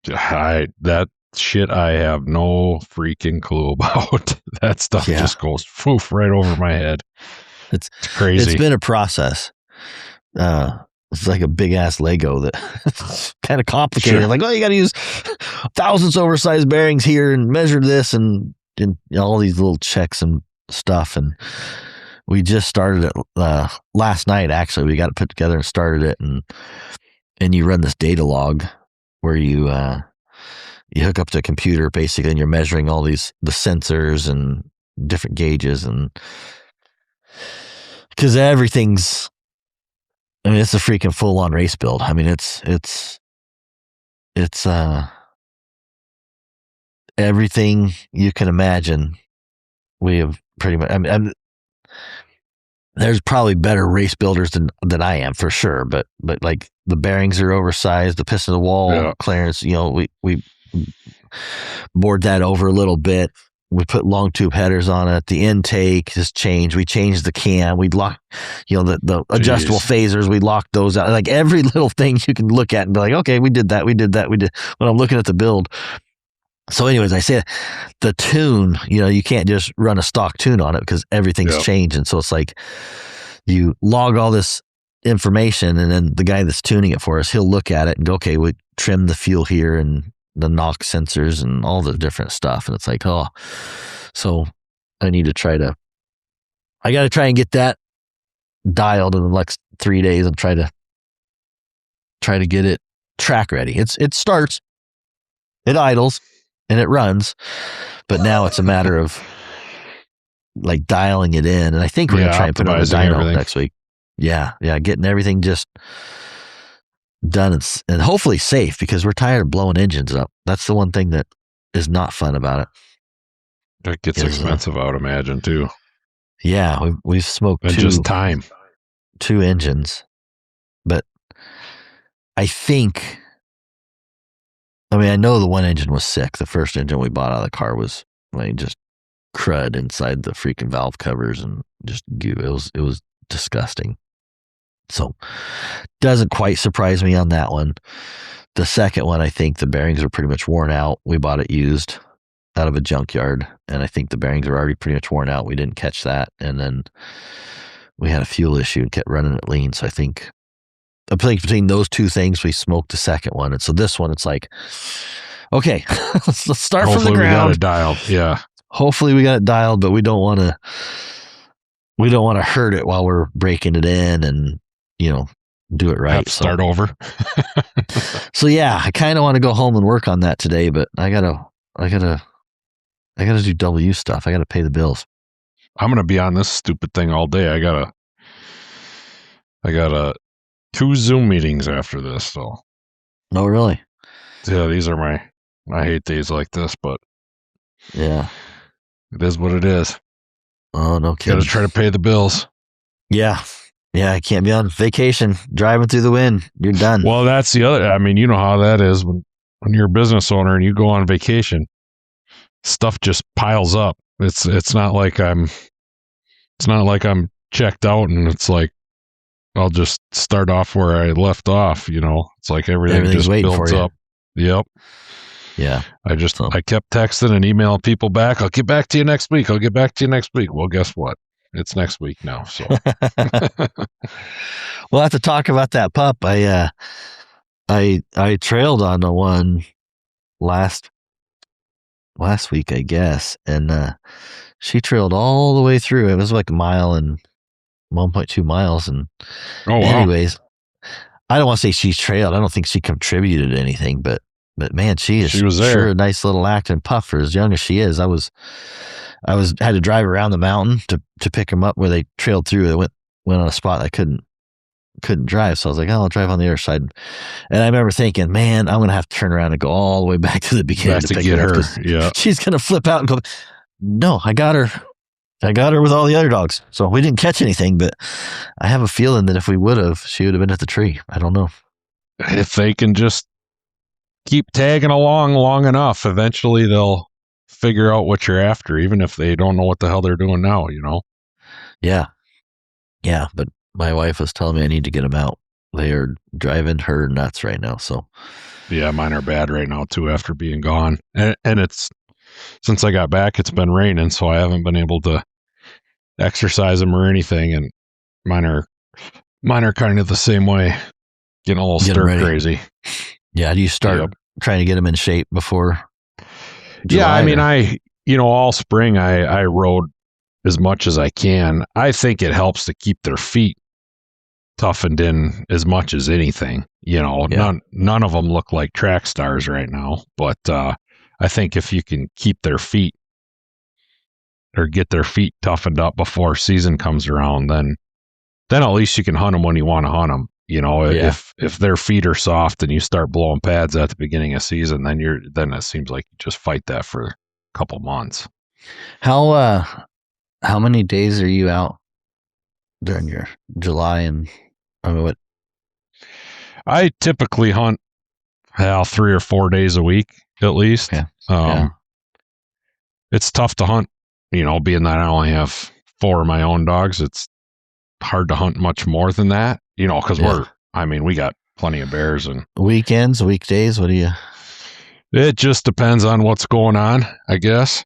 That shit I have no freaking clue about. That stuff just goes right over my head. It's crazy. It's been a process. It's like a big ass Lego that's kind of complicated. Sure. Like, you got to use thousands of oversized bearings here and measure this and all these little checks and stuff. And we just started it last night. Actually, we got it put together and started it, and you run this data log where you hook up to a computer basically, and you're measuring all the sensors and different gauges, and because everything's, I mean, it's a freaking full on race build. I mean, it's everything you can imagine. We have pretty much. I mean, there's probably better race builders than I am, for sure. But like, the bearings are oversized, the piston to wall clearance. You know, we bored that over a little bit. We put long tube headers on it. The intake has changed. We changed the cam. We'd lock, the adjustable phasers. We locked those out. Like, every little thing you can look at and be like, okay, we did that. When I'm looking at the build. So anyways, I said the tune, you can't just run a stock tune on it because everything's changed. And so it's like, you log all this information, and then the guy that's tuning it for us, he'll look at it and go, okay, we trim the fuel here and the knock sensors and all the different stuff. And it's like, so I got to try and get that dialed in the next 3 days and try to get it track ready. It starts, it idles, and it runs, but now it's a matter of like dialing it in. And I think we're going to try and put it on the dyno next week. Yeah. Getting everything just done and hopefully safe, because we're tired of blowing engines up. That's the one thing that is not fun about it. It gets expensive, I would imagine, too. Yeah, we've smoked two engines, but I know the one engine was sick. The first engine we bought out of the car was just crud inside the freaking valve covers and just goo. It was disgusting. So doesn't quite surprise me on that one. The second one, I think the bearings are pretty much worn out. We bought it used out of a junkyard, and I think the bearings are already pretty much worn out. We didn't catch that, and then we had a fuel issue and kept running it lean. So I think between those two things, we smoked the second one. And so this one, it's like, okay, let's start from the ground. Hopefully we got it dialed. Yeah. Hopefully we got it dialed, but we don't want to hurt it while we're breaking it in and, do it right. Have to start over. So yeah, I kind of want to go home and work on that today, but I gotta do W stuff. I gotta pay the bills. I'm going to be on this stupid thing all day. I got 2 Zoom meetings after this, so. Oh, really? Yeah, these are I hate days like this, but. Yeah. It is what it is. Oh, no kidding. Got to try to pay the bills. Yeah. Yeah, I can't be on vacation driving through the wind. You're done. Well, that's the other. I mean, you know how that is when you're a business owner and you go on vacation, stuff just piles up. It's not like I'm checked out and it's like I'll just start off where I left off. It's like everything Everything's just waiting for builds you. up. Yep. Yeah. I kept texting and emailing people back. I'll get back to you next week. I'll get back to you next week. Well, guess what? It's next week now. So we'll have to talk about that pup. I trailed on the one last week, I guess, and she trailed all the way through. It was like a mile and 1.2 miles, and oh wow. anyways, I don't want to say she trailed. I don't think she contributed to anything, but man, she was there. Sure a nice little acting pup for as young as she is. I had to drive around the mountain to pick them up where they trailed through. They went on a spot I couldn't drive, so I was like, I'll drive on the other side. And I remember thinking, man, I'm gonna have to turn around and go all the way back to the beginning to pick her up. Yeah, she's gonna flip out and go. No, I got her with all the other dogs. So we didn't catch anything, but I have a feeling that if we would have, she would have been at the tree. I don't know. If they can just keep tagging along long enough, eventually they'll figure out what you're after, even if they don't know what the hell they're doing now, Yeah. Yeah, but my wife was telling me I need to get them out. They are driving her nuts right now. So yeah, mine are bad right now too after being gone. And it's since I got back, it's been raining, so I haven't been able to exercise them or anything. And mine are kind of the same way, getting a little stir crazy. Yeah, do you start trying to get them in shape before July? Yeah, I mean, all spring I rode as much as I can. I think it helps to keep their feet toughened in as much as anything. None of them look like track stars right now, but I think if you can keep their feet or get their feet toughened up before season comes around, then at least you can hunt them when you want to hunt them. If their feet are soft and you start blowing pads at the beginning of season, then it seems like you just fight that for a couple months. How many days are you out during your July and what? I typically hunt 3 or 4 days a week at least. Yeah. It's tough to hunt, being that I only have 4 of my own dogs. It's hard to hunt much more than that, because we got plenty of bears. And weekends, weekdays, what do you? It just depends on what's going on, I guess.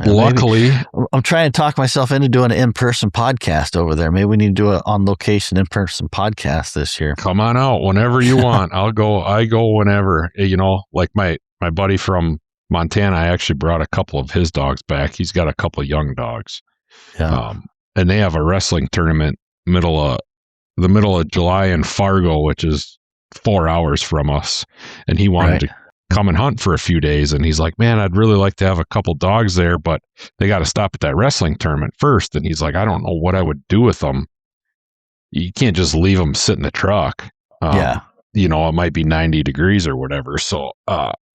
Luckily, I'm trying to talk myself into doing an in-person podcast over there. Maybe we need to do an on-location in-person podcast this year. Come on out whenever you want. I go whenever. Like my buddy from Montana, I actually brought a couple of his dogs back. He's got a couple of young dogs. Yeah. And they have a wrestling tournament the middle of July in Fargo, which is 4 hours from us. And he wanted to come and hunt for a few days. And he's like, man, I'd really like to have a couple dogs there, but they got to stop at that wrestling tournament first. And he's like, I don't know what I would do with them. You can't just leave them sit in the truck. It might be 90 degrees or whatever. So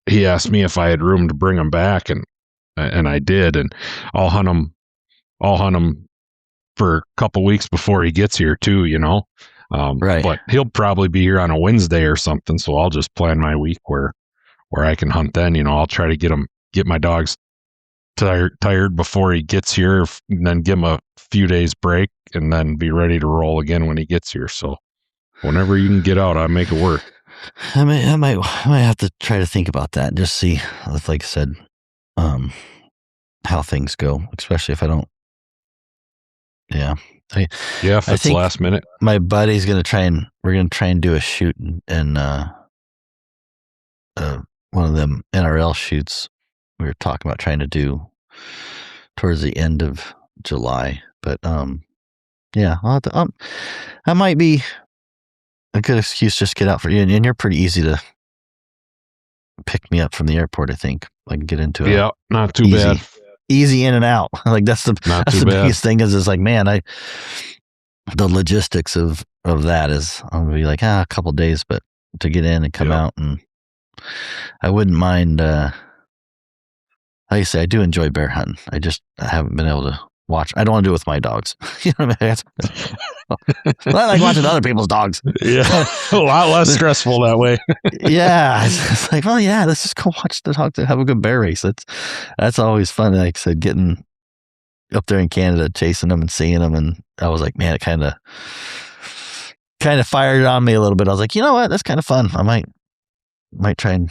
he asked me if I had room to bring them back, and I did. And I'll hunt them for a couple weeks before he gets here too, But he'll probably be here on a Wednesday or something. So I'll just plan my week where I can hunt then. I'll try to get my dogs tired before he gets here, and then give him a few days break, and then be ready to roll again when he gets here. So whenever you can get out, I make it work. I might have to try to think about that and just see, like I said, how things go, especially if I don't. Yeah. If it's last minute. My buddy's we're gonna try and do a shoot and one of them NRL shoots we were talking about trying to do towards the end of July. But yeah, that might be a good excuse just to get out for you. And you're pretty easy to pick me up from the airport, I think. I can get into it. Yeah, not too bad. Easy in and out. Like that's the biggest thing is like, man, the logistics of that is I'm gonna be like, a couple days, but to get in and come out, and I wouldn't mind like I say, I do enjoy bear hunting. I haven't been able to watch. I don't want to do it with my dogs. You know what I mean? I like watching other people's dogs. Yeah, a lot less stressful that way. Yeah, it's like, well, yeah, let's just go watch the dogs have a good bear race. That's always fun. Like I said, getting up there in Canada, chasing them and seeing them, and I was like, man, it kind of fired on me a little bit. I was like, you know what, that's kind of fun. I might try and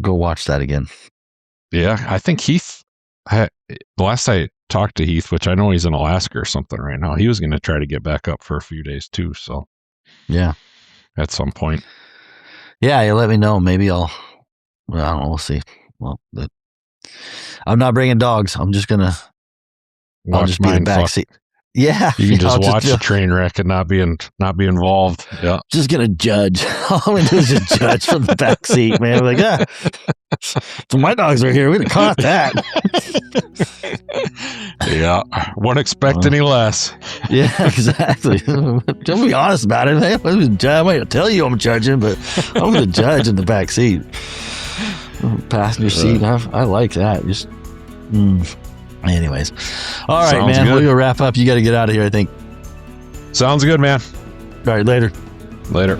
go watch that again. Yeah, I think Heath. The last I talked to Heath, which I know he's in Alaska or something right now, he was going to try to get back up for a few days too. So yeah, at some point, yeah, you let me know. Maybe I don't know. We'll see. Well, I'm not bringing dogs. I'm just gonna. I'll just be the backseat. Yeah, you can just watch the train wreck and not be involved. Yeah, just gonna judge. All I'm gonna do is just judge from the back seat, man. Like, so my dogs are here. We'd have caught that. Yeah, won't expect any less. Yeah, exactly. Don't be honest about it. I might tell you I'm judging, but I'm gonna judge in the back seat, passenger seat. I like that. Just. Anyways, all right, man. We'll go wrap up. You got to get out of here, I think. Sounds good, man. All right, later. Later.